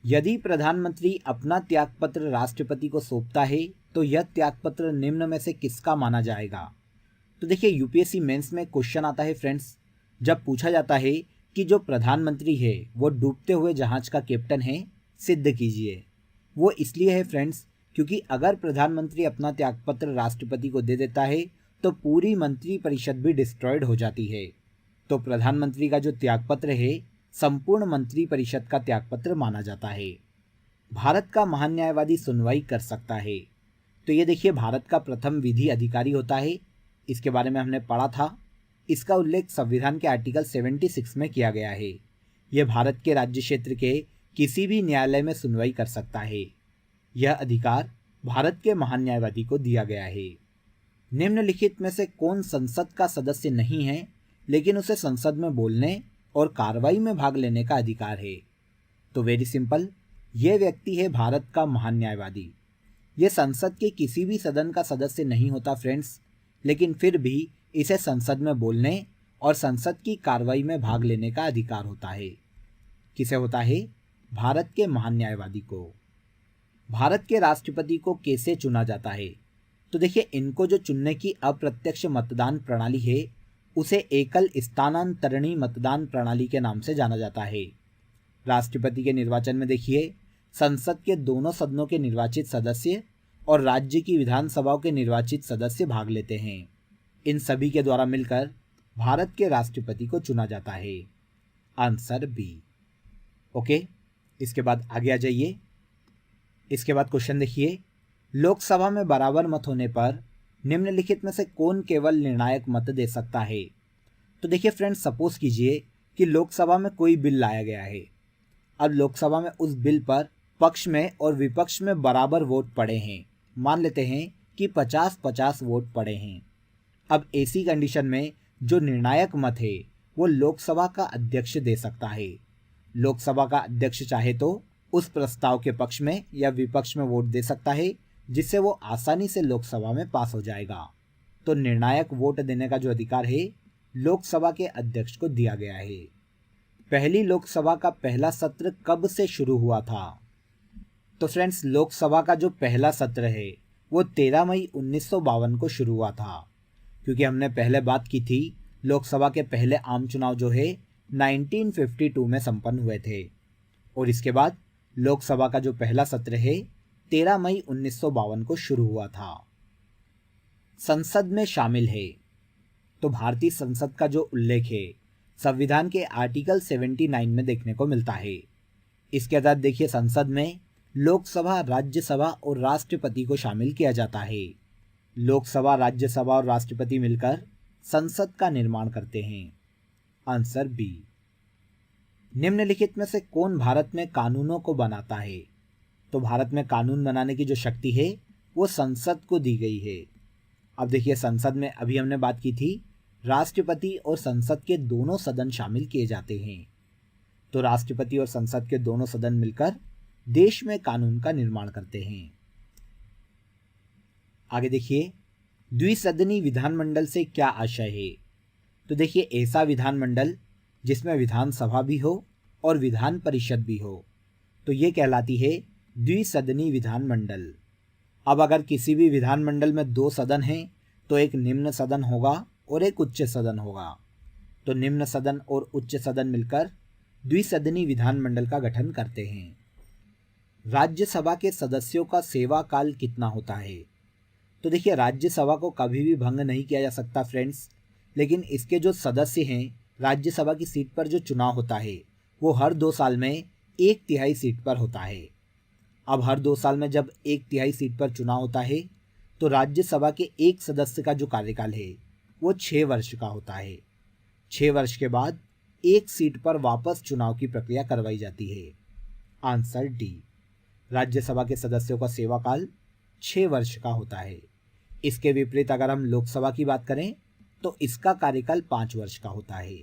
यदि प्रधानमंत्री अपना त्यागपत्र राष्ट्रपति को सौंपता है तो यह त्यागपत्र निम्न में से किसका माना जाएगा? तो देखिए UPSC मेंस में क्वेश्चन आता है फ्रेंड्स, जब पूछा जाता है कि जो प्रधानमंत्री है वो डूबते हुए जहाज का कैप्टन है, सिद्ध कीजिए। वो इसलिए है फ्रेंड्स क्योंकि अगर प्रधानमंत्री अपना त्यागपत्र राष्ट्रपति को दे देता है तो पूरी मंत्रिपरिषद भी डिस्ट्रॉयड हो जाती है। तो प्रधानमंत्री का जो त्यागपत्र है संपूर्ण मंत्रिपरिषद का त्यागपत्र माना जाता है। भारत का महान न्यायवादी सुनवाई कर सकता है। तो ये देखिए भारत का प्रथम विधि अधिकारी होता है, इसके बारे में हमने पढ़ा था। इसका उल्लेख संविधान के आर्टिकल 76 में किया गया है। यह भारत के राज्य क्षेत्र के किसी भी न्यायालय में सुनवाई कर सकता है। यह अधिकार भारत के महान न्यायवादी को दिया गया है। निम्नलिखित में से कौन संसद का सदस्य नहीं है लेकिन उसे संसद में बोलने और कार्रवाई में भाग लेने का अधिकार है? तो वेरी सिंपल, यह व्यक्ति है भारत का महान न्यायवादी। यह संसद के किसी भी सदन का सदस्य नहीं होता फ्रेंड्स, लेकिन फिर भी इसे संसद में बोलने और संसद की कार्रवाई में भाग लेने का अधिकार होता है। किसे होता है? भारत के महान न्यायवादी को। भारत के राष्ट्रपति को कैसे चुना जाता है? तो देखिए इनको जो चुनने की अप्रत्यक्ष मतदान प्रणाली है उसे एकल स्थानांतरणी मतदान प्रणाली के नाम से जाना जाता है। राष्ट्रपति के निर्वाचन में देखिए संसद के दोनों सदनों के निर्वाचित सदस्य और राज्य की विधानसभाओं के निर्वाचित सदस्य भाग लेते हैं। इन सभी के द्वारा मिलकर भारत के राष्ट्रपति को चुना जाता है। Answer B. ओके, इसके बाद आगे आ जाइए। इसके बाद क्वेश्चन देखिए, लोकसभा में बराबर मत होने पर निम्नलिखित में से कौन केवल निर्णायक मत दे सकता है? तो देखिए फ्रेंड्स, सपोज कीजिए कि लोकसभा में कोई बिल लाया गया है। अब लोकसभा में उस बिल पर पक्ष में और विपक्ष में बराबर वोट पड़े हैं। मान लेते हैं कि 50-50 वोट पड़े हैं। अब ऐसी कंडीशन में जो निर्णायक मत है वो लोकसभा का अध्यक्ष दे सकता है। लोकसभा का अध्यक्ष चाहे तो उस प्रस्ताव के पक्ष में या विपक्ष में वोट दे सकता है, जिससे वो आसानी से लोकसभा में पास हो जाएगा। तो निर्णायक वोट देने का जो अधिकार है लोकसभा के अध्यक्ष को दिया गया है। पहली लोकसभा का पहला सत्र कब से शुरू हुआ था? तो फ्रेंड्स, लोकसभा का जो पहला सत्र है वो 13 मई 1952 को शुरू हुआ था, क्योंकि हमने पहले बात की थी लोकसभा के पहले आम चुनाव जो है 1952 में संपन्न हुए थे। और इसके बाद लोकसभा का जो पहला सत्र है 13 मई 1952 को शुरू हुआ था। संसद में शामिल है, तो भारतीय संसद का जो उल्लेख है संविधान के आर्टिकल 79 में देखने को मिलता है। इसके तहत देखिए, संसद में लोकसभा, राज्यसभा और राष्ट्रपति को शामिल किया जाता है। लोकसभा, राज्यसभा और राष्ट्रपति मिलकर संसद का निर्माण करते हैं। Answer B. निम्नलिखित में से कौन भारत में कानूनों को बनाता है? तो भारत में कानून बनाने की जो शक्ति है वो संसद को दी गई है। अब देखिए, संसद में अभी हमने बात की थी राष्ट्रपति और संसद के दोनों सदन शामिल किए जाते हैं। तो राष्ट्रपति और संसद के दोनों सदन मिलकर देश में कानून का निर्माण करते हैं। आगे देखिए, द्विसदनी विधानमंडल से क्या आशय है? तो देखिए, ऐसा विधानमंडल जिसमें विधानसभा भी हो और विधान परिषद भी हो, तो ये कहलाती है द्विसदनी विधानमंडल। अब अगर किसी भी विधानमंडल में 2 सदन हैं तो एक निम्न सदन होगा और एक उच्च सदन होगा। तो निम्न सदन और उच्च सदन मिलकर द्विसदनी विधानमंडल का गठन करते हैं। राज्यसभा के सदस्यों का सेवा काल कितना होता है? तो देखिए, राज्यसभा को कभी भी भंग नहीं किया जा सकता फ्रेंड्स, लेकिन इसके जो सदस्य हैं, राज्यसभा की सीट पर जो चुनाव होता है वो हर 2 साल में 1/3 सीट पर होता है। अब हर 2 साल में जब 1/3 सीट पर चुनाव होता है तो राज्यसभा के एक सदस्य का जो कार्यकाल है वो 6 वर्ष का होता है। 6 वर्ष के बाद एक सीट पर वापस चुनाव की प्रक्रिया करवाई जाती है। Answer D. राज्यसभा के सदस्यों का सेवा काल 6 वर्ष का होता है। इसके विपरीत अगर हम लोकसभा की बात करें तो इसका कार्यकाल 5 वर्ष का होता है।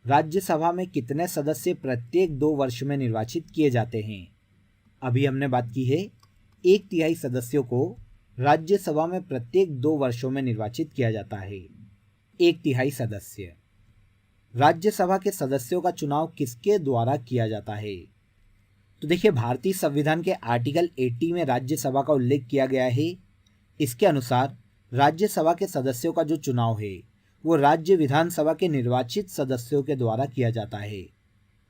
राज्यसभा में कितने सदस्य प्रत्येक 2 वर्ष में निर्वाचित किए जाते हैं? अभी हमने बात की है 1/3 सदस्यों को राज्यसभा में प्रत्येक 2 वर्षों में निर्वाचित किया जाता है। 1/3 सदस्य। राज्यसभा के सदस्यों का चुनाव किसके द्वारा किया जाता है? तो देखिए, भारतीय संविधान के आर्टिकल 80 में राज्यसभा का उल्लेख किया गया है। इसके अनुसार राज्यसभा के सदस्यों का जो चुनाव है वो राज्य विधानसभा के निर्वाचित सदस्यों के द्वारा किया जाता है।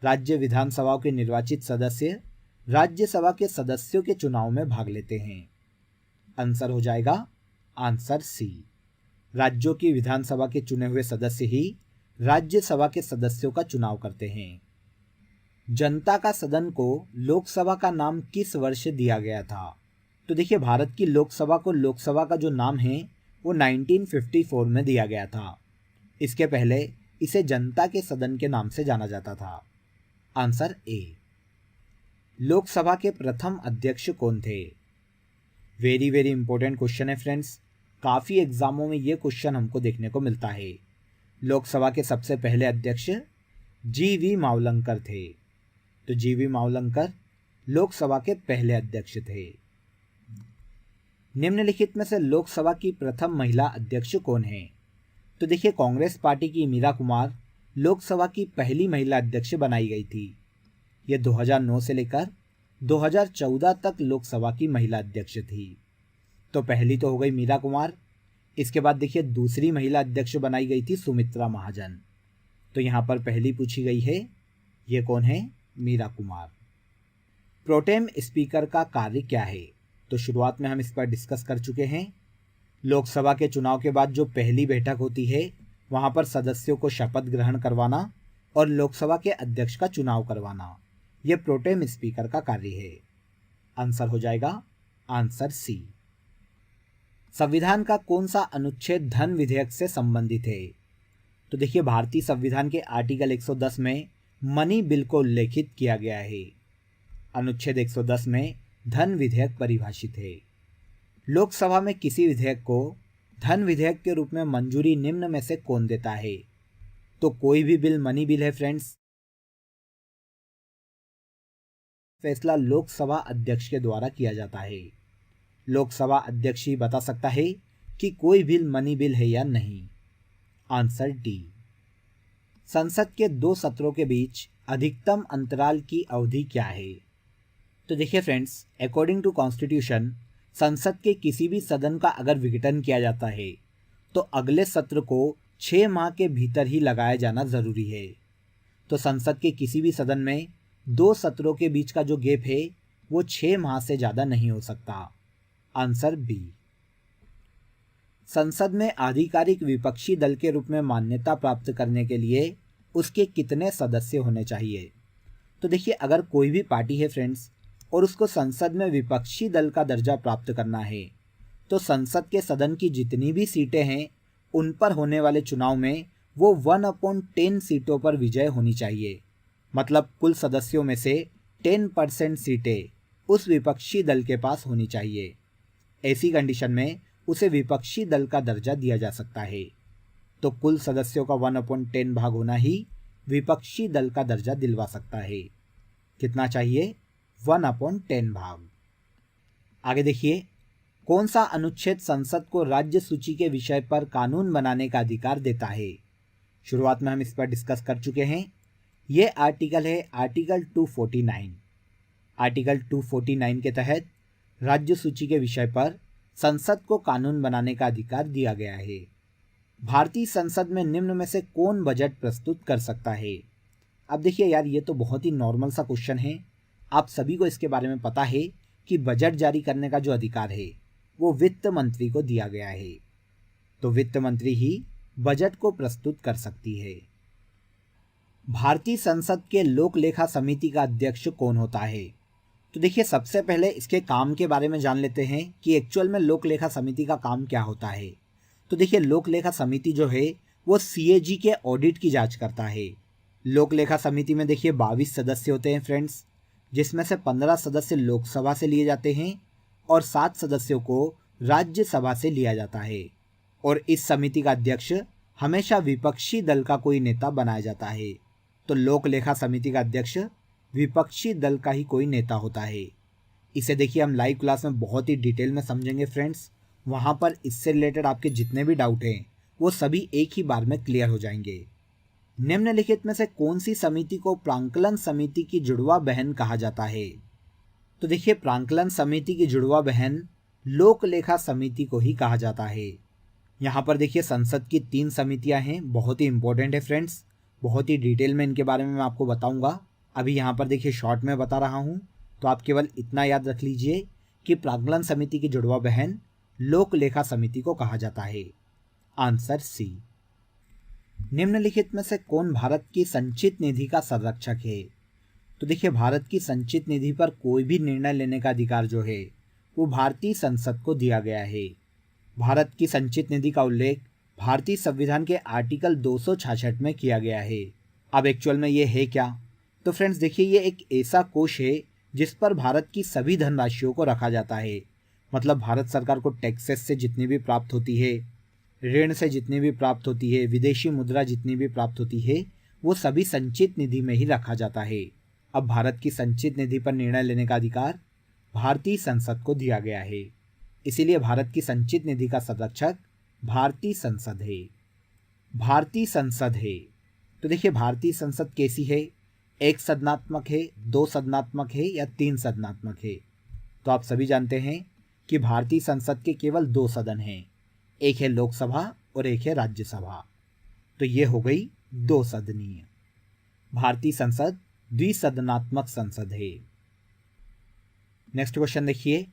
राज्य विधानसभाओं के निर्वाचित सदस्य राज्यसभा के सदस्यों के चुनाव में भाग लेते हैं। आंसर हो जाएगा आंसर सी। राज्यों की विधानसभा के चुने हुए सदस्य ही राज्यसभा के सदस्यों का चुनाव करते हैं। जनता का सदन को लोकसभा का नाम किस वर्ष दिया गया था? तो देखिए, भारत की लोकसभा को लोकसभा का जो नाम है वो 1954 में दिया गया था। इसके पहले इसे जनता के सदन के नाम से जाना जाता था। Answer A. लोकसभा के प्रथम अध्यक्ष कौन थे? वेरी वेरी इंपॉर्टेंट क्वेश्चन है फ्रेंड्स। काफ़ी एग्जामों में ये क्वेश्चन हमको देखने को मिलता है। लोकसभा के सबसे पहले अध्यक्ष जी.वी. मावलंकर थे। तो जी.वी. मावलंकर लोकसभा के पहले अध्यक्ष थे। निम्नलिखित में से लोकसभा की प्रथम महिला अध्यक्ष कौन है? तो देखिए, कांग्रेस पार्टी की मीरा कुमार लोकसभा की पहली महिला अध्यक्ष बनाई गई थी। ये 2009 से लेकर 2014 तक लोकसभा की महिला अध्यक्ष थी। तो पहली तो हो गई मीरा कुमार। इसके बाद देखिए, दूसरी महिला अध्यक्ष बनाई गई थी सुमित्रा महाजन। तो यहाँ पर पहली पूछी गई है, ये कौन है? मीरा कुमार। प्रोटेम स्पीकर का कार्य क्या है? तो शुरुआत में हम इस पर डिस्कस कर चुके हैं। लोकसभा के चुनाव के बाद जो पहली बैठक होती है वहाँ पर सदस्यों को शपथ ग्रहण करवाना और लोकसभा के अध्यक्ष का चुनाव करवाना, यह प्रोटेम स्पीकर का कार्य है। आंसर हो जाएगा आंसर सी। संविधान का कौन सा अनुच्छेद धन विधेयक से संबंधित है? तो देखिए भारतीय संविधान के आर्टिकल 110 में मनी बिल को उल्लेखित किया गया है। अनुच्छेद 110 में धन विधेयक परिभाषित है। लोकसभा में किसी विधेयक को धन विधेयक के रूप में मंजूरी निम्न में से कौन देता है? तो कोई भी बिल मनी बिल है फ्रेंड्स। फैसला लोकसभा अध्यक्ष के द्वारा किया जाता है। लोकसभा अध्यक्ष ही बता सकता है कि कोई बिल मनी बिल है या नहीं। Answer D. संसद के 2 सत्रों के बीच अधिकतम अंतराल की अवधि क्या है? तो देखिए फ्रेंड्स, अकॉर्डिंग टू कॉन्स्टिट्यूशन संसद के किसी भी सदन का अगर विघटन किया जाता है तो अगले सत्र को 6 माह के भीतर ही लगाया जाना जरूरी है। तो संसद के किसी भी सदन में 2 सत्रों के बीच का जो गैप है वो 6 माह से ज़्यादा नहीं हो सकता। Answer B. संसद में आधिकारिक विपक्षी दल के रूप में मान्यता प्राप्त करने के लिए उसके कितने सदस्य होने चाहिए? तो देखिए अगर कोई भी पार्टी है फ्रेंड्स और उसको संसद में विपक्षी दल का दर्जा प्राप्त करना है तो संसद के सदन की जितनी भी सीटें हैं उन पर होने वाले चुनाव में वो 1/10 सीटों पर विजय होनी चाहिए। मतलब कुल सदस्यों में से 10% सीटें उस विपक्षी दल के पास होनी चाहिए। ऐसी कंडीशन में उसे विपक्षी दल का दर्जा दिया जा सकता है। तो कुल सदस्यों का 1/10 भाग होना ही विपक्षी दल का दर्जा दिलवा सकता है। कितना चाहिए? 1/10 भाग। आगे देखिए, कौन सा अनुच्छेद संसद को राज्य सूची के विषय पर कानून बनाने का अधिकार देता है? शुरुआत में हम इस पर डिस्कस कर चुके हैं। ये आर्टिकल है आर्टिकल 249। आर्टिकल 249 के तहत राज्य सूची के विषय पर संसद को कानून बनाने का अधिकार दिया गया है। भारतीय संसद में निम्न में से कौन बजट प्रस्तुत कर सकता है? अब देखिए यार, ये तो बहुत ही नॉर्मल सा क्वेश्चन है। आप सभी को इसके बारे में पता है कि बजट जारी करने का जो अधिकार है वो वित्त मंत्री को दिया गया है। तो वित्त मंत्री ही बजट को प्रस्तुत कर सकती है। भारतीय संसद के लोक लेखा समिति का अध्यक्ष कौन होता है? तो देखिए सबसे पहले इसके काम के बारे में जान लेते हैं कि एक्चुअल में लोक लेखा समिति का काम क्या होता है। तो देखिए लोक लेखा समिति जो है वो CAG के ऑडिट की जांच करता है। लोक लेखा समिति में देखिए 22 सदस्य होते हैं फ्रेंड्स, जिसमें से 15 सदस्य लोकसभा से लिए जाते हैं और 7 सदस्यों को राज्यसभा से लिया जाता है। और इस समिति का अध्यक्ष हमेशा विपक्षी दल का कोई नेता बनाया जाता है। तो लोक लेखा समिति का अध्यक्ष विपक्षी दल का ही कोई नेता होता है। इसे देखिए हम लाइव क्लास में बहुत ही डिटेल में समझेंगे फ्रेंड्स। वहाँ पर इससे रिलेटेड आपके जितने भी डाउट हैं वो सभी एक ही बार में क्लियर हो जाएंगे। निम्नलिखित में से कौन सी समिति को प्रांकलन समिति की जुड़वा बहन कहा जाता है? तो देखिए प्रांकलन समिति की जुड़वा बहन लोक लेखा समिति को ही कहा जाता है। यहाँ पर देखिए संसद की 3 समितियाँ हैं, बहुत ही इंपॉर्टेंट है फ्रेंड्स। बहुत ही डिटेल में इनके बारे में मैं आपको बताऊंगा। अभी यहाँ पर देखिए शॉर्ट में बता रहा हूँ, तो आप केवल इतना याद रख लीजिए कि प्रांकलन समिति की जुड़वा बहन लोक लेखा समिति को कहा जाता है। Answer C. निम्नलिखित में से कौन भारत की संचित निधि का संरक्षक है? तो देखिए भारत की संचित निधि पर कोई भी निर्णय लेने का अधिकार जो है वो भारतीय संसद को दिया गया है। भारत की संचित निधि का उल्लेख भारतीय संविधान के आर्टिकल 266 में किया गया है। अब एक्चुअल में ये है क्या? तो फ्रेंड्स देखिए ये एक ऐसा कोष है जिस पर भारत की सभी धनराशियों को रखा जाता है। मतलब भारत सरकार को टैक्सेस से जितनी भी प्राप्त होती है, ऋण से जितनी भी प्राप्त होती है, विदेशी मुद्रा जितनी भी प्राप्त होती है, वो सभी संचित निधि में ही रखा जाता है। अब भारत की संचित निधि पर निर्णय लेने का अधिकार भारतीय संसद को दिया गया है। इसीलिए भारत की संचित निधि का संरक्षक भारतीय संसद है। भारतीय संसद है तो देखिए भारतीय संसद कैसी है? 1 सदनात्मक है, 2 सदनात्मक है या 3 सदनात्मक है? तो आप सभी जानते हैं कि भारतीय संसद के केवल 2 सदन हैं, एक है लोकसभा और एक है राज्यसभा। तो ये हो गई 2 सदनीय। भारतीय संसद द्विसदनात्मक संसद है। नेक्स्ट क्वेश्चन देखिए,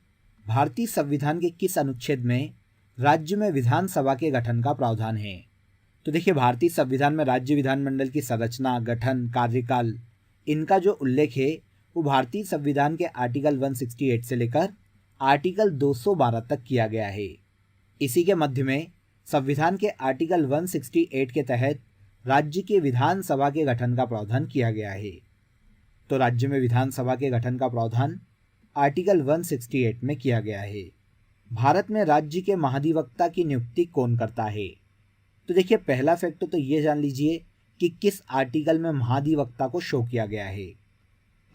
भारतीय संविधान के किस अनुच्छेद में राज्य में विधानसभा के गठन का प्रावधान है? तो देखिए भारतीय संविधान में राज्य विधानमंडल की संरचना, गठन, कार्यकाल, इनका जो उल्लेख है वो भारतीय संविधान के आर्टिकल 168 से लेकर आर्टिकल 212 तक किया गया है। इसी के मध्य में संविधान के आर्टिकल 168 के तहत राज्य की विधानसभा के गठन का प्रावधान किया गया है। तो राज्य में विधानसभा के गठन का प्रावधान आर्टिकल 168 में किया गया है। भारत में राज्य के महाधिवक्ता की नियुक्ति कौन करता है? तो देखिए, पहला फैक्ट तो ये जान लीजिए कि किस आर्टिकल में महाधिवक्ता को शो किया गया है।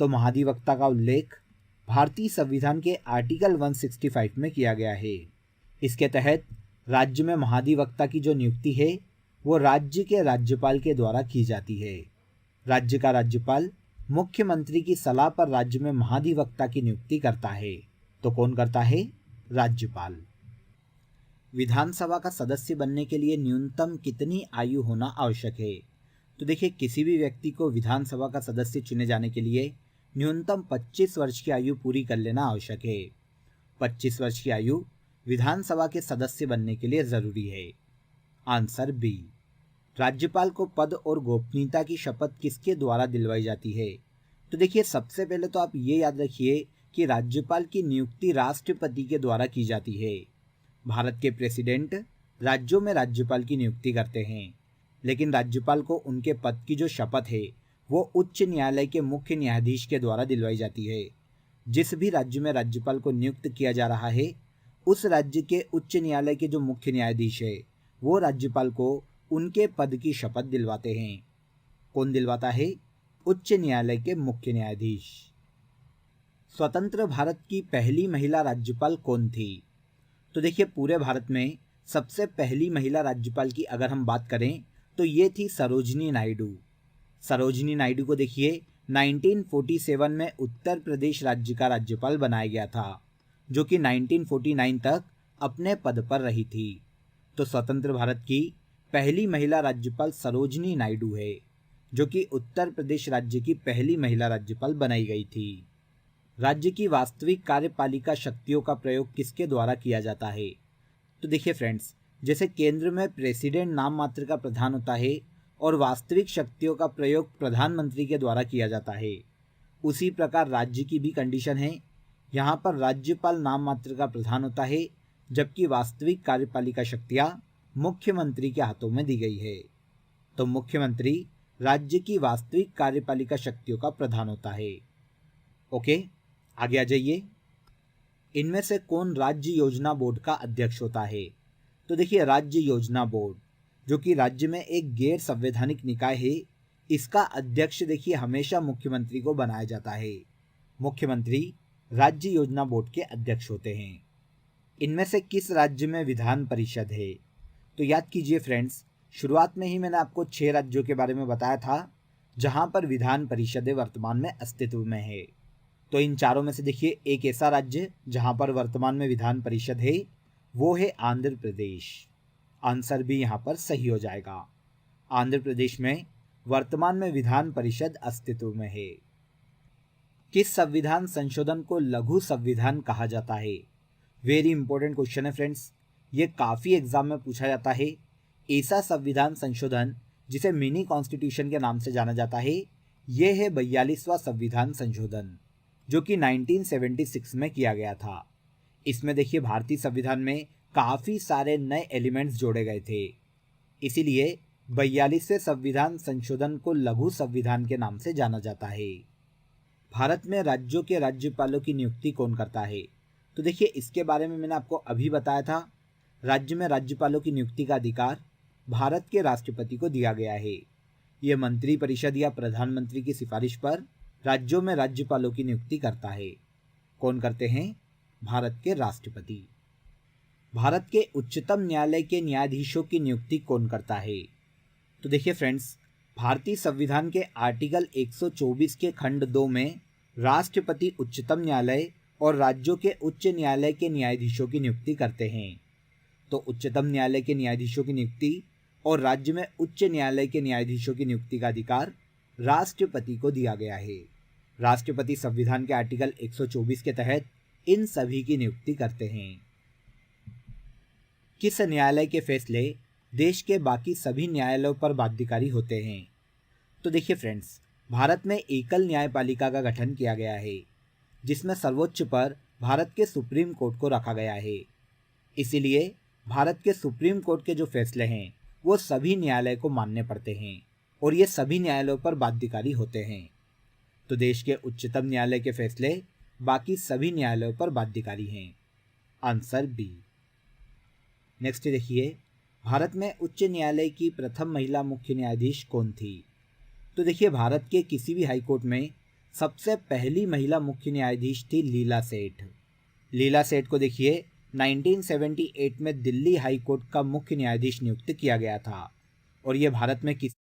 तो महाधिवक्ता का उल्लेख भारतीय संविधान के आर्टिकल 165 में किया गया है। इसके तहत राज्य में महाधिवक्ता की जो नियुक्ति है वो राज्य के राज्यपाल के द्वारा की जाती है। राज्य का राज्यपाल मुख्यमंत्री की सलाह पर राज्य में महाधिवक्ता की नियुक्ति करता है। तो कौन करता है? राज्यपाल। विधानसभा का सदस्य बनने के लिए न्यूनतम कितनी आयु होना आवश्यक है? तो देखिए, किसी भी व्यक्ति को विधानसभा का सदस्य चुने जाने के लिए न्यूनतम 25 वर्ष की आयु पूरी कर लेना आवश्यक है। 25 वर्ष की आयु विधानसभा के सदस्य बनने के लिए जरूरी है। Answer B. राज्यपाल को पद और गोपनीयता की शपथ किसके द्वारा दिलवाई जाती है? तो देखिए, सबसे पहले तो आप ये याद रखिए कि राज्यपाल की नियुक्ति राष्ट्रपति के द्वारा की जाती है। भारत के प्रेसिडेंट राज्यों में राज्यपाल की नियुक्ति करते हैं, लेकिन राज्यपाल को उनके पद की जो शपथ है वो उच्च न्यायालय के मुख्य न्यायाधीश के द्वारा दिलवाई जाती है। जिस भी राज्य में राज्यपाल को नियुक्त किया जा रहा है उस राज्य के उच्च न्यायालय के जो मुख्य न्यायाधीश है वो राज्यपाल को उनके पद की शपथ दिलवाते हैं। कौन दिलवाता है? उच्च न्यायालय के मुख्य न्यायाधीश। स्वतंत्र भारत की पहली महिला राज्यपाल कौन थी? तो देखिए, पूरे भारत में सबसे पहली महिला राज्यपाल की अगर हम बात करें तो ये थी सरोजिनी नायडू। सरोजिनी नायडू को देखिए 1947 में उत्तर प्रदेश राज्य का राज्यपाल बनाया गया था, जो कि 1949 तक अपने पद पर रही थी। तो स्वतंत्र भारत की पहली महिला राज्यपाल सरोजिनी नायडू है, जो कि उत्तर प्रदेश राज्य की पहली महिला राज्यपाल बनाई गई थी। राज्य की वास्तविक कार्यपालिका शक्तियों का प्रयोग किसके द्वारा किया जाता है? तो देखिए फ्रेंड्स, जैसे केंद्र में प्रेसिडेंट नाम मात्र का प्रधान होता है और वास्तविक शक्तियों का प्रयोग प्रधानमंत्री के द्वारा किया जाता है, उसी प्रकार राज्य की भी कंडीशन है। यहाँ पर राज्यपाल नाम मात्र का प्रधान होता है, जबकि वास्तविक कार्यपालिका शक्तियाँ मुख्यमंत्री के हाथों में दी गई है। तो मुख्यमंत्री राज्य की वास्तविक कार्यपालिका शक्तियों का प्रधान होता है। ओके, आगे आ जाइए। इनमें से कौन राज्य योजना बोर्ड का अध्यक्ष होता है? तो देखिए, राज्य योजना बोर्ड, जो कि राज्य में एक गैर संवैधानिक निकाय है, इसका अध्यक्ष देखिए हमेशा मुख्यमंत्री को बनाया जाता है। मुख्यमंत्री राज्य योजना बोर्ड के अध्यक्ष होते हैं। इनमें से किस राज्य में विधान परिषद है? तो याद कीजिए फ्रेंड्स, शुरुआत में ही मैंने आपको 6 राज्यों के बारे में बताया था जहां पर विधान परिषदें वर्तमान में अस्तित्व में है। तो इन चारों में से देखिए एक ऐसा राज्य जहां पर वर्तमान में विधान परिषद है, वो है आंध्र प्रदेश। आंसर भी यहाँ पर सही हो जाएगा। आंध्र प्रदेश में वर्तमान में विधान परिषद अस्तित्व में है। किस संविधान संशोधन को लघु संविधान कहा जाता है? वेरी इंपॉर्टेंट क्वेश्चन है फ्रेंड्स, ये काफ़ी एग्जाम में पूछा जाता है। ऐसा संविधान संशोधन जिसे मिनी कॉन्स्टिट्यूशन के नाम से जाना जाता है, ये है 42वां संविधान संशोधन, जो कि 1976 में किया गया था। इसमें देखिए भारतीय संविधान में काफ़ी सारे नए एलिमेंट्स जोड़े गए थे, इसीलिए 42वें संविधान संशोधन को लघु संविधान के नाम से जाना जाता है। भारत में राज्यों के राज्यपालों की नियुक्ति कौन करता है? तो देखिए, इसके बारे में मैंने आपको अभी बताया था। राज्य में राज्यपालों की नियुक्ति का अधिकार भारत के राष्ट्रपति को दिया गया है। ये मंत्री परिषद या प्रधानमंत्री की सिफारिश पर राज्यों में राज्यपालों की नियुक्ति करता है। कौन करते हैं? भारत के राष्ट्रपति। भारत के उच्चतम न्यायालय के न्यायाधीशों की नियुक्ति कौन करता है? तो देखिए फ्रेंड्स, भारतीय संविधान के आर्टिकल 124 के खंड 2 में राष्ट्रपति उच्चतम न्यायालय और राज्यों के उच्च न्यायालय के न्यायाधीशों की नियुक्ति करते हैं। तो उच्चतम न्यायालय के न्यायाधीशों की नियुक्ति और राज्य में उच्च न्यायालय के न्यायाधीशों की नियुक्ति का अधिकार राष्ट्रपति को दिया गया है। राष्ट्रपति संविधान के आर्टिकल 124 के तहत इन सभी की नियुक्ति करते हैं। किस न्यायालय के फैसले देश के बाकी सभी न्यायालयों पर बाध्यकारी होते हैं? तो देखिए फ्रेंड्स, भारत में एकल न्यायपालिका का गठन किया गया है, जिसमें सर्वोच्च पर भारत के सुप्रीम कोर्ट को रखा गया है। इसीलिए भारत के सुप्रीम कोर्ट के जो फैसले हैं वो सभी न्यायालय को मानने पड़ते हैं और ये सभी न्यायालयों पर बाध्यकारी होते हैं। तो देश के उच्चतम न्यायालय के फैसले बाकी सभी न्यायालयों पर बाध्यकारी हैं। Answer B. नेक्स्ट देखिए, भारत में उच्च न्यायालय की प्रथम महिला मुख्य न्यायाधीश कौन थी? तो देखिए, भारत के किसी भी हाईकोर्ट में सबसे पहली महिला मुख्य न्यायाधीश थी लीला सेठ। लीला सेठ को देखिए 1978 में दिल्ली हाईकोर्ट का मुख्य न्यायाधीश नियुक्त किया गया था और ये भारत में किस